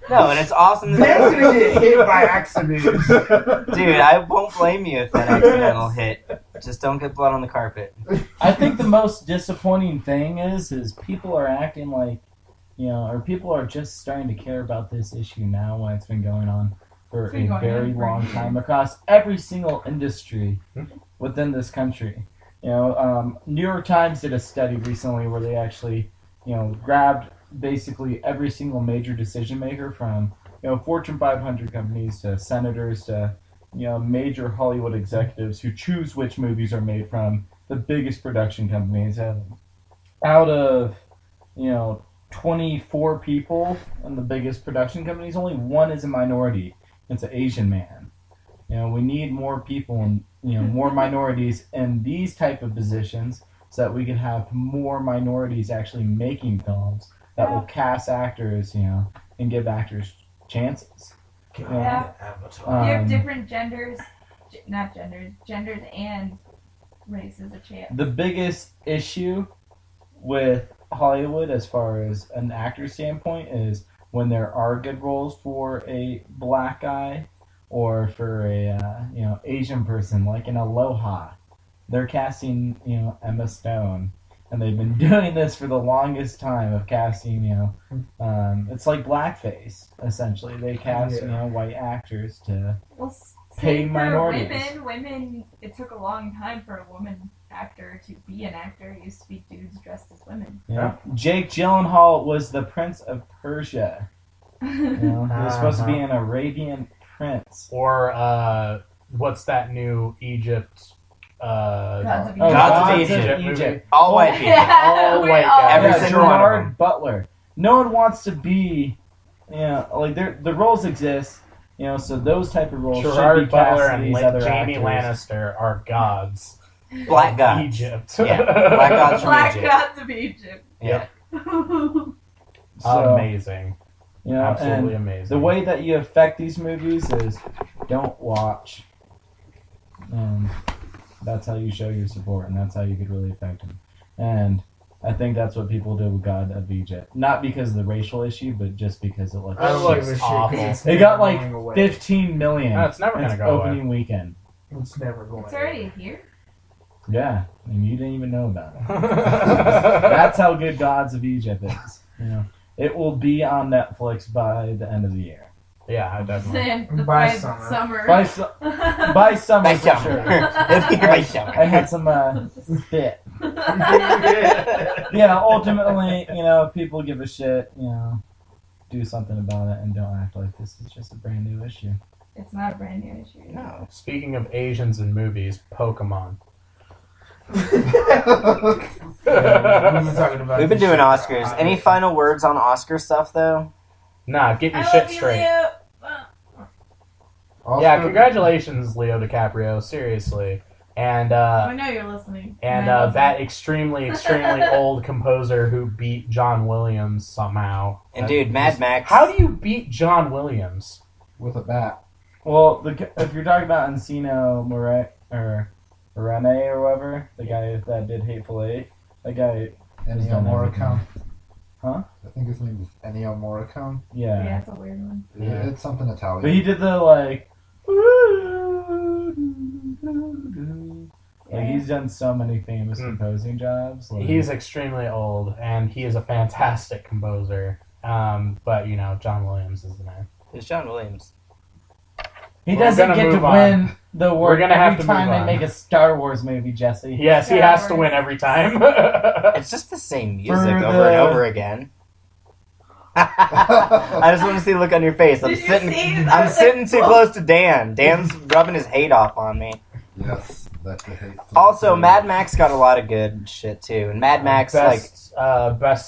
No, and it's awesome that Dan's gonna get hit by accident. dude, I won't blame you if that accidental hit. Just don't get blood on the carpet. I think the most disappointing thing is people are acting like, or people are just starting to care about this issue now when it's been going on for a very long time across every single industry within this country. New York Times did a study recently where they actually, grabbed basically every single major decision maker from, Fortune 500 companies to senators to, major Hollywood executives who choose which movies are made from the biggest production companies. Out of, 24 people in the biggest production companies, only one is a minority. It's an Asian man. We need more people and, more minorities in these type of positions so that we can have more minorities actually making films that will cast actors, and give actors chances. Yeah. You have different genders and races a chance. The biggest issue with Hollywood as far as an actor standpoint is when there are good roles for a black guy or for a Asian person, like in Aloha. They're casting, Emma Stone. And they've been doing this for the longest time of casting, it's like blackface, essentially. They cast, white actors to pay minorities. Women, it took a long time for a woman actor to be an actor. It used to be dudes dressed as women. Yeah. Jake Gyllenhaal was the Prince of Persia. He was supposed to be an Arabian prince. Or, what's that new Egypt... Gods of Gods of Egypt. All white people. All white guys. Every single one of Gerard them. Butler. No one wants to be, the roles exist, so those type of roles should Gerard be cast Butler to and these other Jamie actors. Lannister are gods. Black gods. Egypt. Yeah, black gods from Black Egypt. Gods of Egypt. Yeah. So, Amazing. and Absolutely amazing. the way that you affect these movies is don't watch. That's how you show your support, and that's how you could really affect them. And I think that's what people do with God of Egypt. Not because of the racial issue, but just because it looks I don't give a shit. awful. 'Cause it's It got never like going away. 15 million. No, it's never It's gonna go opening weekend. It's never going It's already here. Yeah, and you didn't even know about it. away. That's how good Gods of Egypt is. It will be on Netflix by the end of the year. Yeah, definitely. And By by summer. summer. By summer, By for summer. sure. It'll be here by summer. I had some spit. Ultimately, if people give a shit, do something about it and don't act like this is just a brand new issue. It's not a brand new issue. No. Speaking of Asians in movies, Pokemon. We've been doing Oscars. Any final words on Oscar stuff, though? Nah, get your I shit love you, straight. Leo. Yeah, congratulations, Leo DiCaprio. Seriously, and I know you're listening. and I love that you. extremely old composer who beat John Williams somehow. And dude, Mad Max. How do you beat John Williams? With a bat. Well, if you're talking about Encino Morene or whatever, the guy that did Hateful Eight, that guy, Ennio done Morricone. Huh? I think his name is Ennio Morricone. yeah. Yeah, it's a weird one. Yeah. It's something Italian. But he did the like he's done so many famous composing jobs. Like, He's extremely old, and he is a fantastic composer. But John Williams is the man. It's John Williams. he We're doesn't gonna get to move on. win the award We're gonna have every to time move they on. make a Star Wars movie, Jesse. Yes, he has to win every time. It's just the same music For over and the- over again. I just want to see the look on your face. I'm Did you see it? I I'm was sitting like, too "Whoa." close to Dan. Dan's rubbing his hate off on me. Yes, that's the hate. Also, Mad Max got a lot of good shit too, and Mad Max best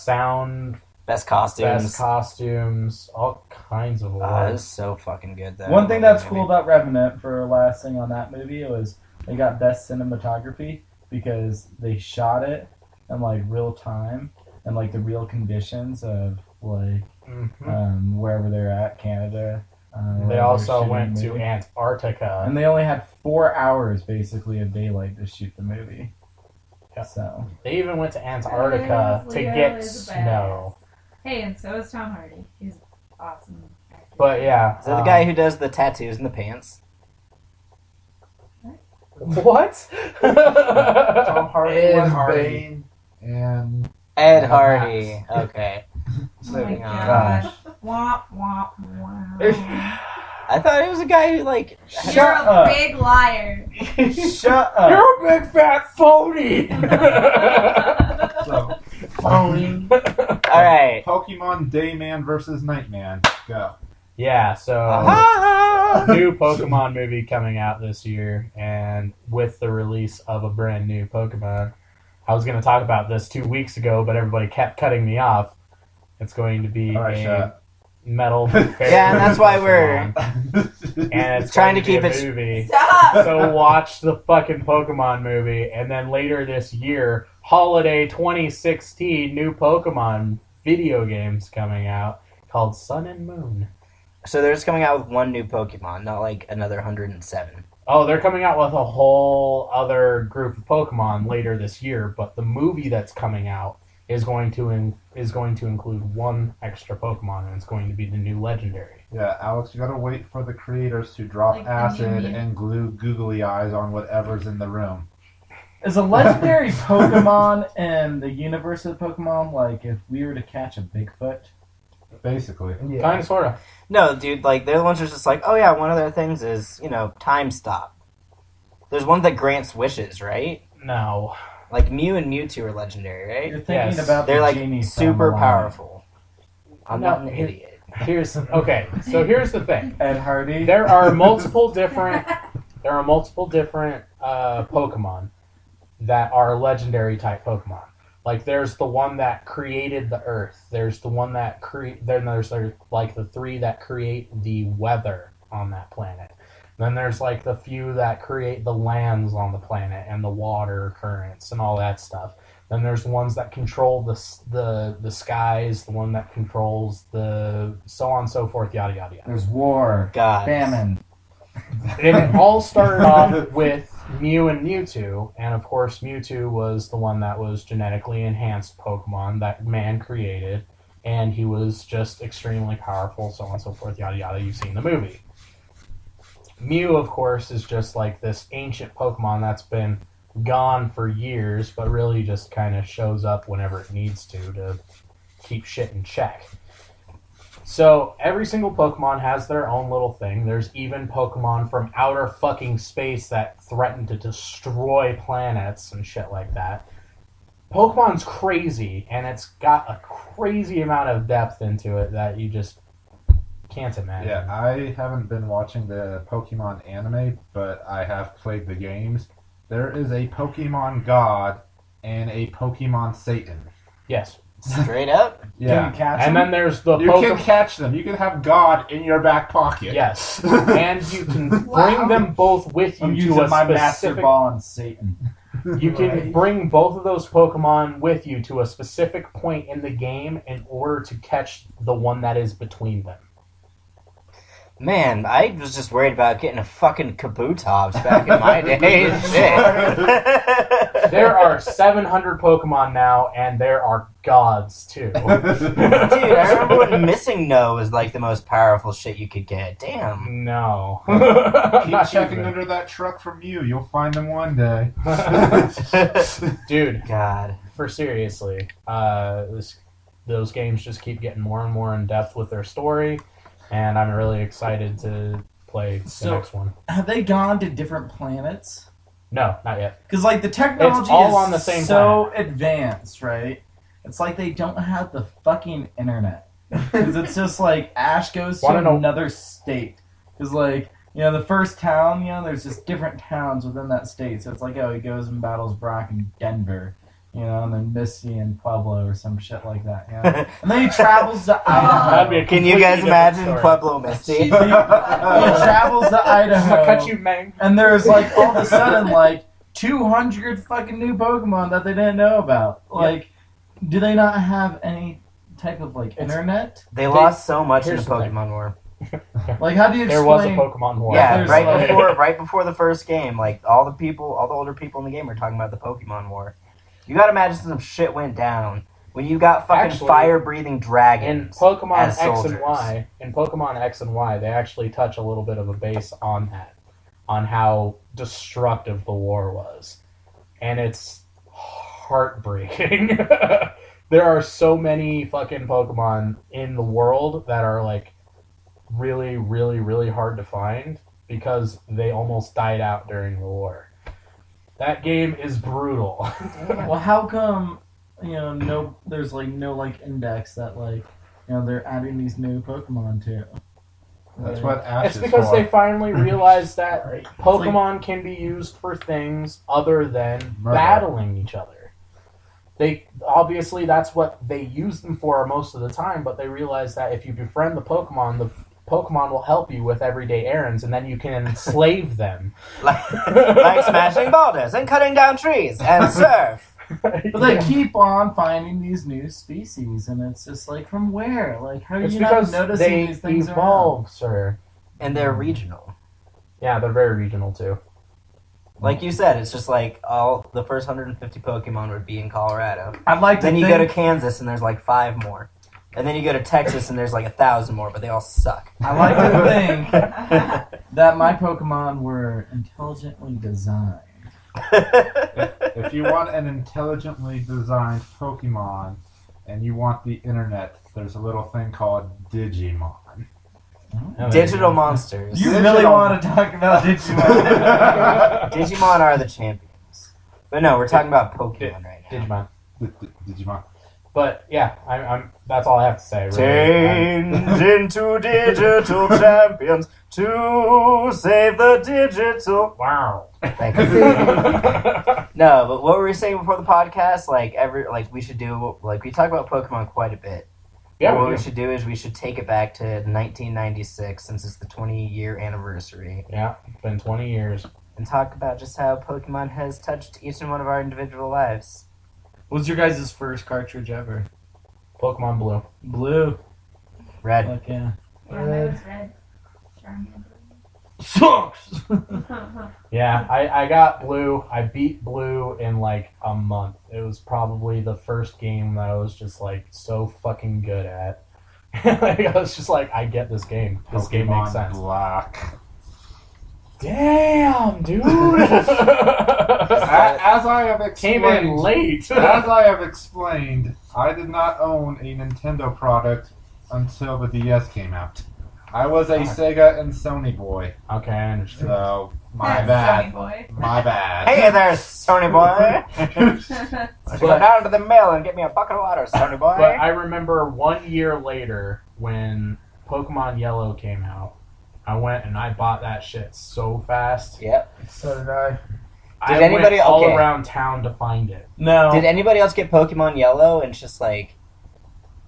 sound, best costumes. best costumes, all kinds of It awards. was so fucking good though. One thing that's cool about Revenant, for last thing on that movie, was they got best cinematography because they shot it in like real time and like the real conditions of like wherever they're at, Canada. They wherever also they're went shooting to the movie. Antarctica. And they only had 4 hours basically of daylight to shoot the movie. So They even went to Antarctica to get is snow. Hey, and so is Tom Hardy. He's awesome. But yeah. Is that the guy who does the tattoos in the pants? What? Tom Hardy, Ed was Hardy. Bane, and Ed Yeah, Hardy. Okay. Oh my Moving on. gosh. Womp, womp, womp. I thought it was a guy who, like... You're a up. big liar. shut up. You're a big fat phony. so Phony. Alright. Pokemon Dayman versus Nightman. Go. Yeah, so Ah! new Pokemon movie coming out this year, and with the release of a brand new Pokemon. I was going to talk about this 2 weeks ago, but everybody kept cutting me off. It's going to be All right, a shut. metal. Yeah, and that's why we're and it's trying going to keep be a it- movie. Stop. So watch the fucking Pokemon movie, and then later this year, holiday 2016, new Pokemon video games coming out called Sun and Moon. So they're just coming out with one new Pokemon, not like another 107. Oh, they're coming out with a whole other group of Pokemon later this year, but the movie that's coming out is going to include one extra Pokemon, and it's going to be the new legendary. Yeah, Alex, you gotta wait for the creators to drop Like the acid Mew Mew. and glue googly eyes on whatever's in the room. Is a legendary Pokemon in the universe of Pokemon like if we were to catch a Bigfoot? Basically. Yeah. Kind of, sort of. No, dude, like, they're the ones who's just like, oh yeah, one of their things is, time stop. There's one that grants wishes, right? No. Like, Mew and Mewtwo are legendary, You're right? thinking Yes. about They're, the like, genie from super Moana. powerful. I'm No, not an here- idiot. Here's So here's the thing. Ed Hardy. There are multiple different Pokemon that are legendary type Pokemon. Like there's the one that created the Earth. There's the one that then there's like the three that create the weather on that planet. Then there's like the few that create the lands on the planet and the water currents and all that stuff. Then there's ones that control the skies, the one that controls the so on and so forth, yada yada yada. There's war, God. famine. And it all started off with Mew and Mewtwo, and of course Mewtwo was the one that was genetically enhanced Pokemon that man created, and he was just extremely powerful, so on and so forth, yada yada. You've seen the movie. Mew, of course, is just like this ancient Pokemon that's been gone for years, but really just kind of shows up whenever it needs to keep shit in check. So every single Pokemon has their own little thing. There's even Pokemon from outer fucking space that threaten to destroy planets and shit like that. Pokemon's crazy, and it's got a crazy amount of depth into it that you just can't imagine. Yeah, I haven't been watching the Pokemon anime, but I have played the games. There is a Pokemon God and a Pokemon Satan. Yes. Straight up? Can you Yeah. catch And him? then there's the You can Pokemon. catch them. You can have God in your back pocket. Yes. And you can bring Wow. them both with you I'm to using a my Master specific. Ball on Satan. You can Right. bring both of those Pokemon with you to a specific point in the game in order to catch the one that is between them. Man, I was just worried about getting a fucking Kabutops back in my day. Shit. There are 700 Pokemon now, and there are gods too. Dude, I remember when Missing No was like the most powerful shit you could get. Damn. No. Keep Not checking even. under that truck from you. You'll find them one day. Dude, God. for seriously, those games just keep getting more and more in depth with their story, and I'm really excited to play the So- next one. Have they gone to different planets? No, not yet. Because like the technology It's all is on the same so advanced, right? It's like they don't have the fucking internet. Because it's just like Ash goes to Wanna know- another state. Because like, the first town, there's just different towns within that state. So it's like, oh, he goes and battles Brock in Denver, and then Misty in Pueblo or some shit like that. And then he travels to That'd be Idaho. a Can you completely guys different imagine story. Pueblo Misty? He travels to Idaho. Pikachu, man. And there's like all of a sudden like 200 fucking new Pokemon that they didn't know about. Like, do they not have any type of like internet? They lost so much in the Here's the thing. Pokemon War. Like, how do you There was a explain? Pokemon War. Yeah, there's right like- before the first game, like all the older people in the game were talking about the Pokemon War. You gotta imagine some shit went down when you got fucking Actually, fire-breathing In dragons Pokemon as X soldiers. and Y, they actually touch a little bit of a base on that, on how destructive the war was, and it's heartbreaking. There are so many fucking Pokemon in the world that are like really, really, really hard to find because they almost died out during the war. That game is brutal. Well, how come, there's like no like index that like, they're adding these new Pokemon to? That's Like, what Ash It's is because for. they finally realized that Right. Pokemon can be used for things other than Murder. battling each other. They obviously that's what they use them for most of the time, but they realize that if you befriend the Pokemon will help you with everyday errands, and then you can enslave them. like smashing boulders and cutting down trees and surf. But they keep on finding these new species, and it's just like, from where? Like, how are It's you not because noticing they these things evolve, sir. And they're regional. Yeah, they're very regional too. Like you said, it's just like all the first 150 Pokemon would be in Colorado. around? I'd like to Then you think, go to Kansas and there's like 5 more. And then you go to Texas and there's like 1,000 more, but they all suck. I like to think that my Pokemon were intelligently designed. If you want an intelligently designed Pokemon and you want the internet, there's a little thing called Digimon. Digital monsters. You Digital. really want to talk about Digimon? Digimon are the champions. But no, we're talking about Pokemon right now. Digimon. Digimon. But yeah, I'm that's all I have to say. Really. Change into digital champions to save the digital. Wow. Thank you. No, but what were we saying before the podcast? We should do we talk about Pokemon quite a bit. Yeah, what we we do. should do is we should take it back to 1996 since it's the 20-year anniversary Yeah, it's been 20 years. and talk about just how Pokemon has touched each and one of our individual lives. What was your guys' first cartridge ever? Pokemon Blue. Blue. Red. Like, yeah. Yeah, that was red. Charmander. Sucks! Yeah, I got Blue. I beat Blue in like a month. It was probably the first game that I was just like so fucking good at. Like, I was just like, I get this game. This game makes Pokemon sense. Black. Damn, dude. As I have Came in explained, late. as I have explained, I did not own a Nintendo product until the DS came out. I was a Sega and Sony boy, Okay, I understand. so my That's bad. Sony boy. My bad. Hey there, Sony boy! But- Go down to the mill and get me a bucket of water, Sony boy. But I remember 1 year later when Pokemon Yellow came out, I went and I bought that shit so fast. Yep. So did I. I anybody- went all okay. around town to find it. No. Did anybody else get Pokemon Yellow and it's just like,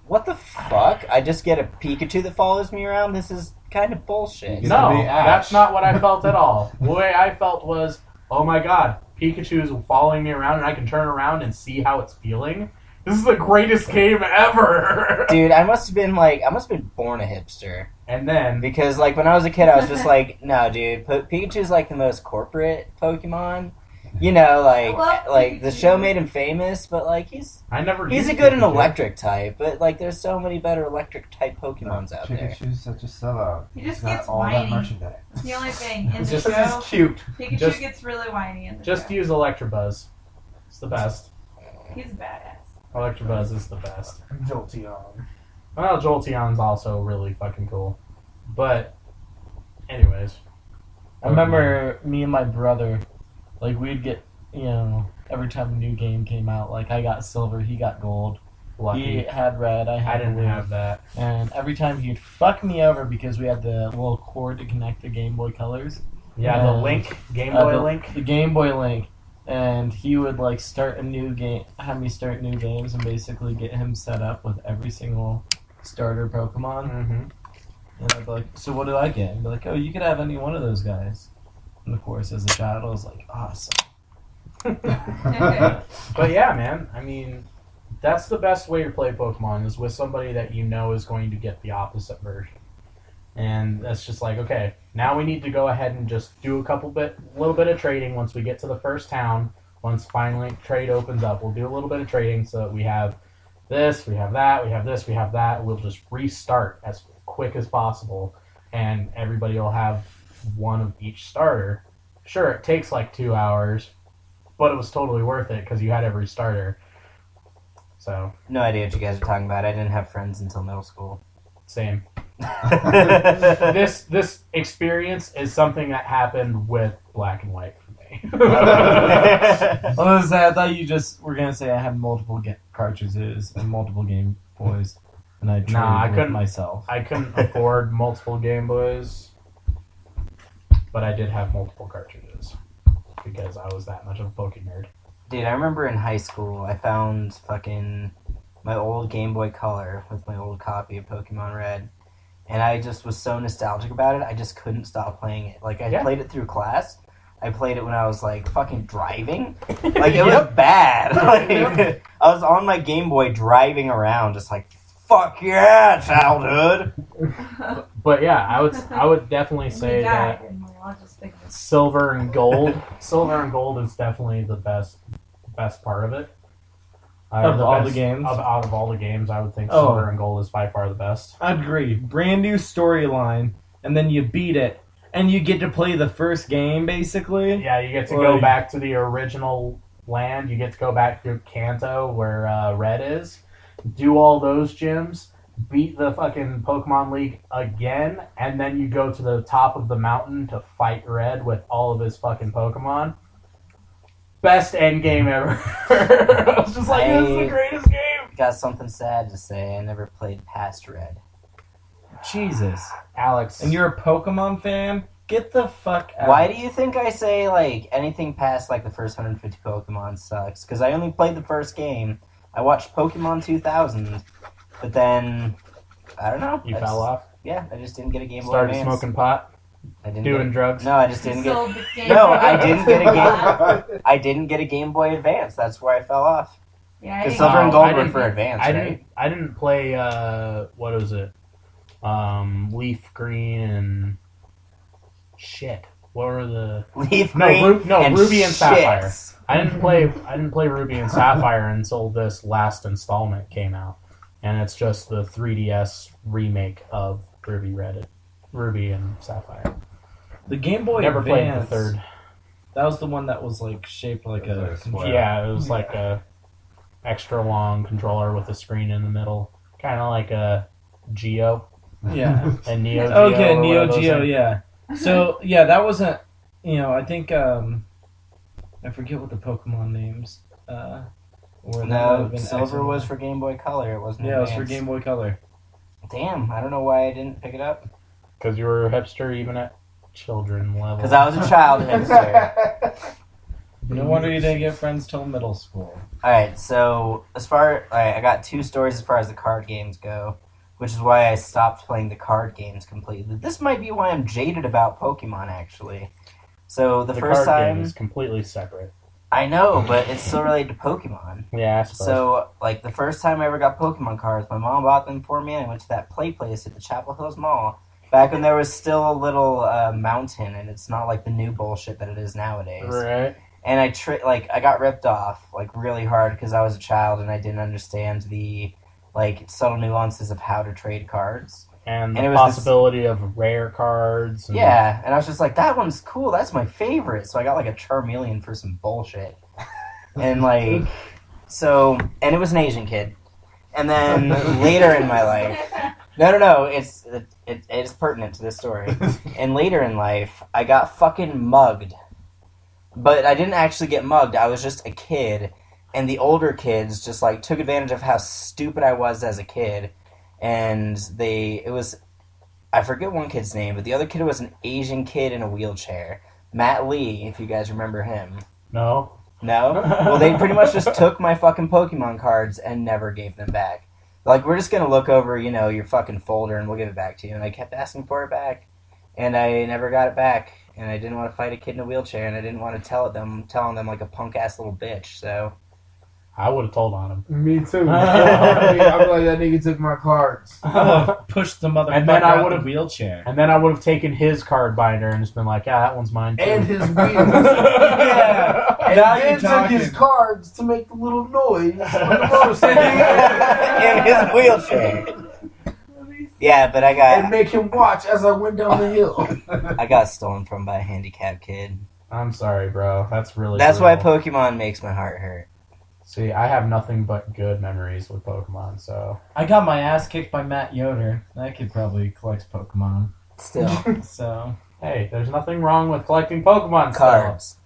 what the fuck? I just get a Pikachu that follows me around? This is kind of bullshit. You No, to be Ash. that's not what I felt at all. The way I felt was, oh my god, Pikachu is following me around and I can turn around and see how it's feeling. This is the greatest game ever. Dude, I must have been born a hipster. And then, Because, like, when I was a kid, I was just like, no, dude, Pikachu's, like, the most corporate Pokemon. You know, I love like the Pikachu. show made him famous, but, like, he's I never a used good and Pikachu. electric type, but, like, there's so many better electric type Pokemons out there. Pikachu's such a sellout. He just He's got gets all that whiny. merchandise. It's the only thing in the Just- show. Cute. Pikachu just- gets really whiny in the Just show. use Electabuzz. It's the best. He's a badass. Electabuzz is the best. Jolteon. Well, Jolteon's also really fucking cool. But, anyways. I remember me and my brother, like, we'd get, every time a new game came out, like, I got silver, he got gold. He Lucky. had red, I I had didn't blue. have that. And every time he'd fuck me over because we had the little cord to connect the Game Boy Colors. Yeah, the Uh, Link, Game Boy Link. The Game Boy Link. And he would, like, start a new game, have me start new games and basically get him set up with every single starter Pokemon. Mm-hmm. And I'd be like, so what do I get? And be like, oh, you could have any one of those guys. And of course, as a child, I was like, awesome. But yeah, man, I mean, that's the best way to play Pokemon is with somebody that you know is going to get the opposite version. And that's just like, okay, now we need to go ahead and just do a little bit of trading once we get to the first town. Once finally trade opens up, we'll do a little bit of trading so that we have this, we have that, we have this, we have that. We'll just restart as quick as possible, and everybody will have one of each starter. Sure, it takes like 2 hours, but it was totally worth it because you had every starter. So No idea what you guys are talking about. I didn't have friends until middle school. same. This experience is something that happened with Black and White for me. I was gonna say, I thought you just were gonna say I had multiple cartridges and multiple Game Boys, and I traded I with couldn't- myself. I couldn't afford multiple Game Boys, but I did have multiple cartridges because I was that much of a Pokemon nerd. Dude, I remember in high school, I found fucking my old Game Boy Color with my old copy of Pokemon Red. And I just was so nostalgic about it, I just couldn't stop playing it. Like, I played it through class. I played it when I was, like, fucking driving. Like, it was bad. Like, I was on my Game Boy driving around just like, fuck yeah, childhood. But yeah, I would definitely say that silver and gold is definitely the best part of it. Of all the games? Out of all the games, I would think Oh. silver and gold is by far the best. I'd agree. Brand new storyline, and then you beat it, and you get to play the first game, basically. Yeah, you get to go back to the original land. You get to go back to Kanto, where Red is. Do all those gyms. Beat the fucking Pokemon League again. And then you go to the top of the mountain to fight Red with all of his fucking Pokemon. Best end game ever. I was just like, this is the greatest game. Got something sad to say. I never played past Red. Jesus. Alex. And you're a Pokemon fan? Get the fuck out. Why do you think I say, like, anything past, like, the first 150 Pokemon sucks? Because I only played the first game. I watched Pokemon 2000, but then, I don't know. You I fell just- off? Yeah, I just didn't get a Game Boy Started Advance. smoking pot? I didn't Doing get, drugs? No, I just didn't get... Sold the game. No, I didn't get a game... I didn't get a Game Boy Advance. That's where I fell off. Yeah, I Because didn't- Silver and I Gold were didn't- for Advance, right? I didn't play, what was it? Leaf Green and... Shit. What were the... Leaf No, Green Ruby and shit. Sapphire. I didn't play Ruby and Sapphire until this last installment came out, and it's just the 3DS remake of Ruby and Sapphire. The Game Boy Never played the Advance, third. That was the one that was like shaped like It was a like a square. Yeah, it was like a extra long controller with a screen in the middle, kind of like a Geo yeah. and Neo Geo. Okay, or Neo whatever those Geo, are. yeah. So yeah, that wasn't. I think I forget what the Pokemon names were. That might have No, been Silver X was and for Game Boy Color. It wasn't Y. Yeah, it was for Advance. Game Boy Color. Damn, I don't know why I didn't pick it up. Because you were a hipster even at children level. Because I was a child hipster. No wonder you didn't get friends till middle school. Alright, so I got two stories as far as the card games go, which is why I stopped playing the card games completely. This might be why I'm jaded about Pokemon, actually. So the first card game time... is completely separate. I know, but it's still related to Pokemon. Yeah, I suppose. So, like, the first time I ever got Pokemon cards, my mom bought them for me, and I went to that play place at the Chapel Hills Mall. Back when there was still a little mountain, and it's not like the new bullshit that it is nowadays. Right. And I got ripped off, like, really hard because I was a child and I didn't understand the, like, subtle nuances of how to trade cards. And And the it was this- possibility of rare cards. And Yeah, and I was just like, that one's cool, that's my favorite. So I got, like, a Charmeleon for some bullshit. And, like, so, and it was an Asian kid. And then later in my life, no, it's pertinent to this story. And later in life, I got fucking mugged. But I didn't actually get mugged, I was just a kid. And the older kids just, like, took advantage of how stupid I was as a kid. And I forget one kid's name, but the other kid was an Asian kid in a wheelchair. Matt Lee, if you guys remember him. No? No? Well, they pretty much just took my fucking Pokemon cards and never gave them back. Like, we're just gonna look over, your fucking folder and we'll give it back to you. And I kept asking for it back. And I never got it back. And I didn't want to fight a kid in a wheelchair, and I didn't want to telling them like a punk-ass little bitch, so... I would have told on him. Me too. I'm like, that nigga took my cards. Push the motherfucker And then I out would've- the wheelchair. And then I would have taken his card binder and just been like, yeah, that one's mine too. And his wheels. Yeah. And Now then you're took his talking. cards to make the little noise on the motorcycle. In his wheelchair. Yeah, but I And got make him watch as I went down the hill. I got stolen from by a handicapped kid. I'm sorry, bro. That's really. That's why brutal. Pokemon makes my heart hurt. See, I have nothing but good memories with Pokemon, so. I got my ass kicked by Matt Yoder. That kid probably collects Pokemon. Still, So Hey, there's nothing wrong with collecting Pokemon cards.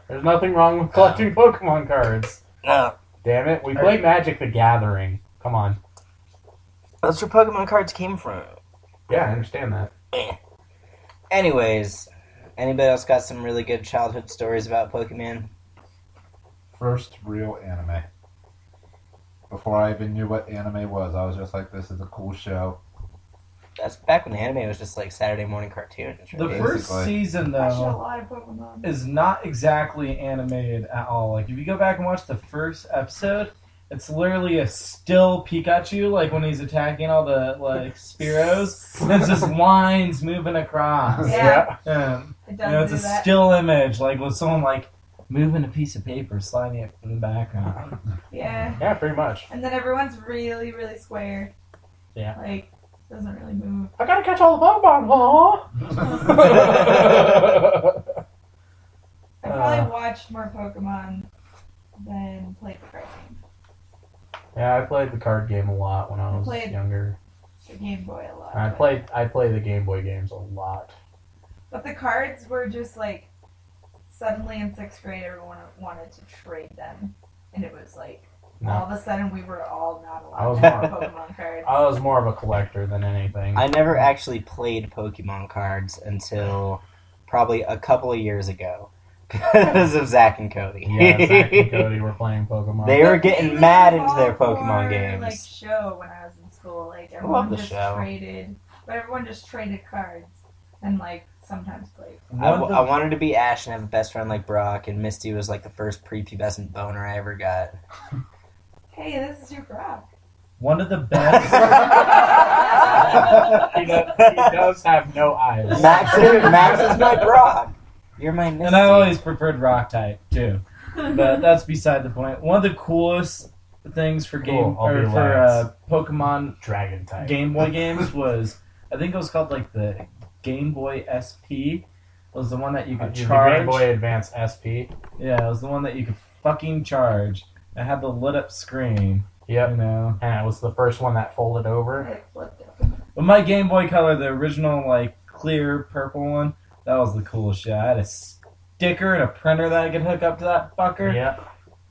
There's nothing wrong with collecting Pokemon cards. No, Damn it, we played Magic the Gathering. Come on. that's where Pokemon cards came from. Yeah, I understand that. Anyways, anybody else got some really good childhood stories about Pokemon? First real anime. Before I even knew what anime was, I was just like, this is a cool show. That's back when anime was just like Saturday morning cartoons. the Right? first season I watched a though lot of Pokemon. is not exactly animated at all. Like if you go back and watch the first episode, it's literally a still Pikachu, like when he's attacking all the like Spearows. And it's just lines moving across. Yeah. It's It does do a that. still image, like with someone like moving a piece of paper, sliding it in the background. Yeah. Yeah, pretty much. And then everyone's really, really square. Yeah. Like, doesn't really move. I gotta catch all the Pokemon, huh? I probably watched more Pokemon than played the card game. Yeah, I played the card game a lot when I was Played- younger. The Game Boy a lot. I played the Game Boy games a lot. But the cards were just like, suddenly in 6th grade, everyone wanted to trade them. And it was like, all of a sudden we were all not I was allowed to have more- Pokemon cards. I was more of a collector than anything. I never actually played Pokemon cards until probably a couple of years ago because of Zach and Cody. Yeah, Zach and Cody were playing Pokemon. They were But getting was mad into their all Pokemon for, games. Like show when I was in school, like love everyone the just show. traded, but everyone just traded cards and like sometimes played. I wanted to be Ash and have a best friend like Brock, and Misty was like the first prepubescent boner I ever got. Hey, this is your Brock. One of the best. he does have no eyes. Max is my Brock. You're my Misty. And I always preferred rock type too, but that's beside the point. One of the coolest things for Cool, I'll be Pokemon Dragon type. Game Boy games was, I think it was called like the Game Boy SP. Was the one that you could The charge. Game Boy Advance SP. Yeah, it was the one that you could fucking charge. It had the lit up screen. Yep. You know. And it was the first one that folded over. I flipped it. But my Game Boy Color, the original like clear purple one, that was the coolest shit. I had a sticker and a printer that I could hook up to that fucker. Yep.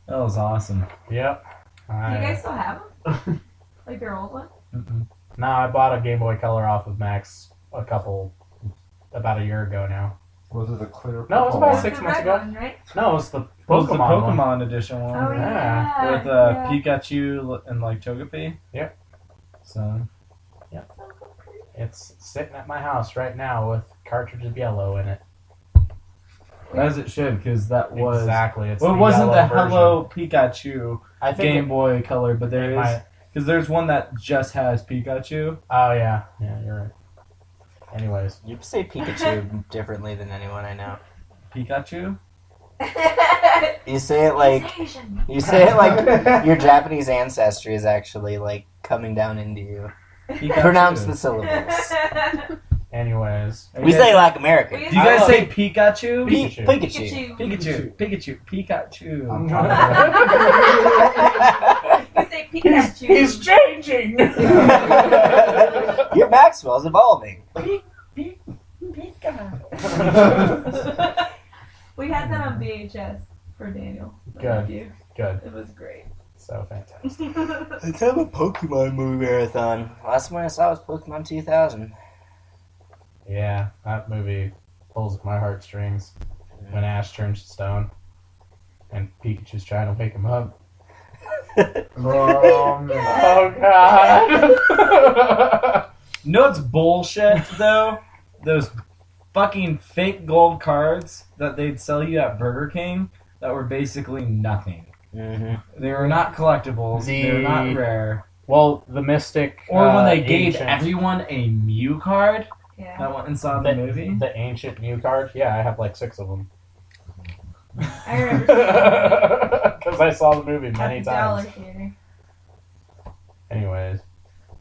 That was awesome. Yep. Do you guys still have them? Like their old one? Mm-mm. No, I bought a Game Boy Color off of Max about a year ago now. Was it a clear? No, it's purple about one? 6 the months red ago. one, right? No, it's the It was the Pokemon one. Pokemon edition one. Oh Yeah. yeah. With yeah. Pikachu and like Togepi. Yep. So It's sitting at my house right now with cartridge of yellow in it. as it should, because that was Exactly. It's well, it the wasn't yellow the version. Hello Pikachu I think Game Boy Color, but there is might- because there's one that just has Pikachu. Oh yeah, you're right. Anyways, You say Pikachu differently than anyone I know. Pikachu. You say it like He's Asian. you say it like your Japanese ancestry is actually like coming down into you. Pikachu. Pronounce the syllables. anyways, Are you We guys- say like American. We Do you guys I- say Pikachu? Pikachu. Pikachu. Pikachu. Pikachu. I'm Pikachu. trying You say Pikachu. he's changing. Your Maxwell's evolving. We had that on VHS for Daniel. my Good. nephew. Good, It was great. so fantastic. Let's have a Pokemon movie marathon. Last one I saw was Pokemon 2000. Yeah, that movie pulls at my heartstrings when Ash turns to stone and Pikachu's trying to wake him up. Oh God! You know what's bullshit though? Those fucking fake gold cards that they'd sell you at Burger King that were basically nothing. Mm-hmm. They were not collectibles. They were not rare. Well, the Mystic, Or when they gave ancient- everyone a Mew card Yeah. that went inside the movie. the ancient Mew card. Yeah, I have like 6 of them. I remember seeing it because I saw the movie at many the Dollar times. Theater. Anyways,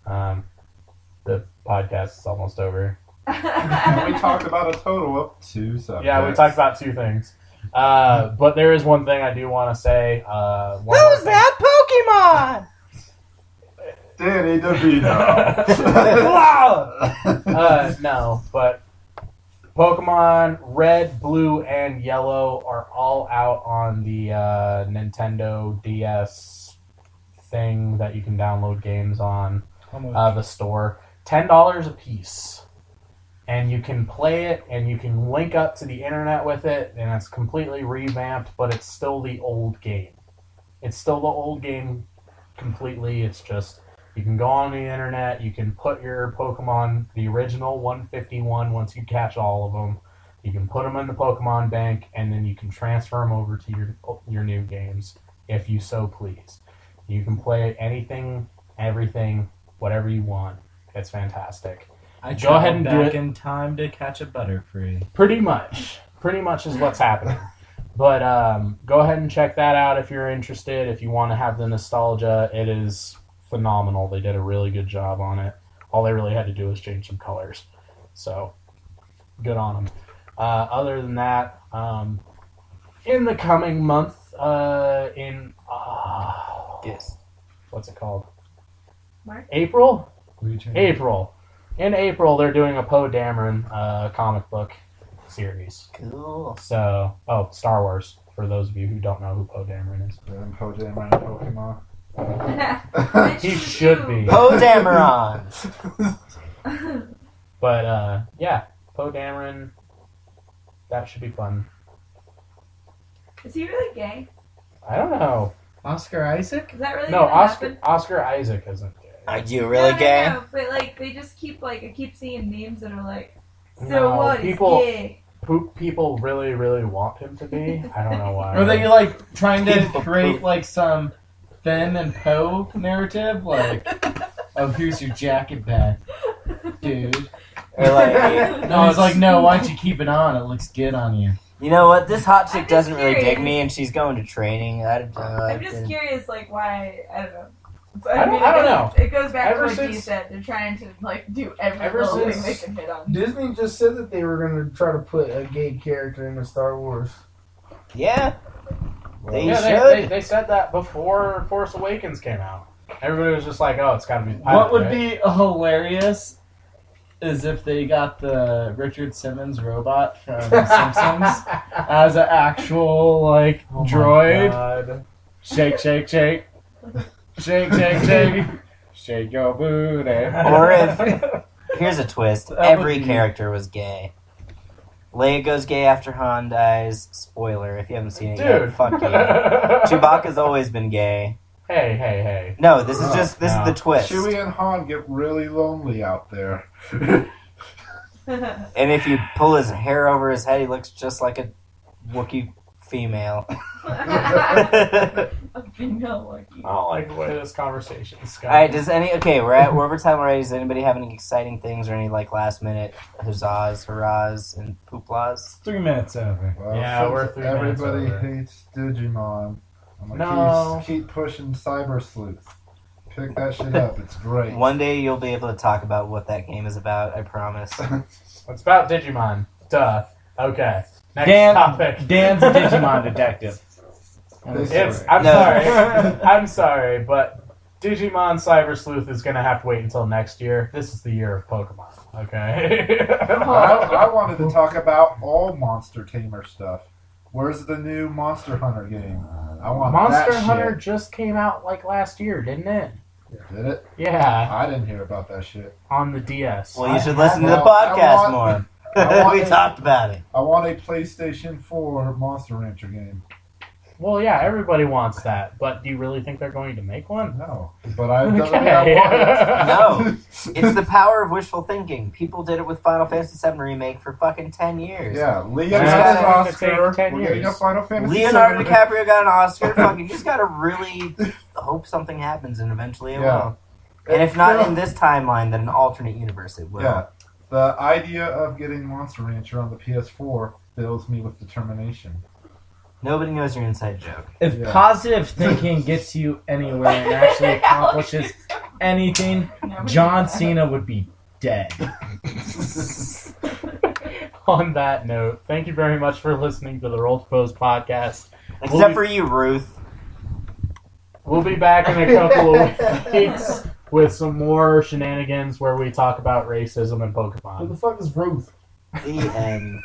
the podcast is almost over. And we talked about a total of 2 subjects. Yeah, we talked about 2 things. But there is one thing I do want to say. Who's that Pokemon? Danny DeVito. No, but Pokemon Red, Blue, and Yellow are all out on the Nintendo DS thing that you can download games on the store. $10 a piece. And you can play it, and you can link up to the internet with it, and it's completely revamped, but it's still the old game. It's still the old game completely. It's just, you can go on the internet, you can put your Pokemon, the original 151, once you catch all of them, you can put them in the Pokemon bank, and then you can transfer them over to your new games, if you so please. You can play anything, everything, whatever you want. It's fantastic. I Go ahead and do back it. in time to catch a Butterfree. Pretty much is what's happening. But go ahead and check that out if you're interested. If you want to have the nostalgia, it is phenomenal. They did a really good job on it. All they really had to do was change some colors. So, good on them. Other than that, in the coming month, Yes. what's it called? March? April? We changed. April. In April, they're doing a Poe Dameron comic book series. Cool. So, Star Wars, for those of you who don't know who Poe Dameron is. And Pokemon. He should be. Poe Dameron. But, yeah, Poe Dameron, that should be fun. Is he really gay? I don't know. Oscar Isaac? Is that really No, gonna happen? Oscar Isaac isn't gay. Are you really gay? No, but like they just keep I keep seeing memes that are like, so No, what? people- He's gay. People really, really want him to be. I don't know why. Are they like trying to People create poop. like some Finn and Poe narrative? Like, oh, here's your jacket back, dude. Or like, No, I was like, no, why don't you keep it on? It looks good on you. you know what? This hot I'm chick just doesn't really dig curious. me, and she's going to training. I'm just curious, why I don't know. I don't know. It goes back Ever to what you since- said. They're trying to do every Ever little thing since- they can hit on. Disney just said that they were going to try to put a gay character into Star Wars. Yeah. They Yeah, should. they said that before Force Awakens came out. Everybody was just like, oh, it's got to be the What pilot, would right? be hilarious is if they got the Richard Simmons robot from The Simpsons as an actual like Oh my droid. God. Shake, shake, shake, shake, shake, shake, shake your booty. Or if here's a twist: That would every be- character was gay. Leia goes gay after Han dies. Spoiler: if you haven't seen it yet, Dude. fuck you. Chewbacca's always been gay. Hey. No, this is just this No. is the twist. Chewie and Han get really lonely out there. And if you pull his hair over his head, he looks just like a Wookiee female. A female Wookiee. I don't like the way this conversation is going. All right, we're over time already. Does anybody have any exciting things or any like last minute huzzahs, hurrahs, and pooplas? 3 minutes over. Well, Yeah, since we're 3 minutes everybody over. hates Digimon, I'm No. gonna keep pushing Cyber Sleuth. Pick that shit up. It's great. One day you'll be able to talk about what that game is about. I promise. It's about Digimon. Duh. Okay. Next topic. Dan's a Digimon detective. I'm No. sorry. I'm sorry, but Digimon Cyber Sleuth is going to have to wait until next year. This is the year of Pokemon, okay? I wanted to talk about all Monster Tamer stuff. Where's the new Monster Hunter game? I want Monster that Hunter shit. just came out like last year, didn't it? Did it? Yeah, I didn't hear about that shit. on the DS. Well, you should listen to the Well, I podcast want- more. I want We it. talked about it. I want a PlayStation 4 Monster Rancher game. Well, yeah, everybody wants that, but do you really think they're going to make one? No, but I doesn't mean Okay. I want No. It's the power of wishful thinking. People did it with Final Fantasy VII Remake for fucking 10 years. Yeah, Leonardo That's gonna Oscar. take 10 We're getting a years. Final Fantasy Leonardo VII. DiCaprio got an Oscar. Fucking, you just gotta really hope something happens, and eventually it Yeah. will. And if not in this timeline, then an alternate universe it will. Yeah, the idea of getting Monster Rancher on the PS4 fills me with determination. Nobody knows your inside joke. If Yeah. positive thinking gets you anywhere and actually accomplishes anything, John Cena would be dead. On that note, thank you very much for listening to the Roll2Pose podcast. Except for you, Ruth. We'll be back in a couple of weeks with some more shenanigans where we talk about racism and Who Pokemon. the fuck is Ruth? The end.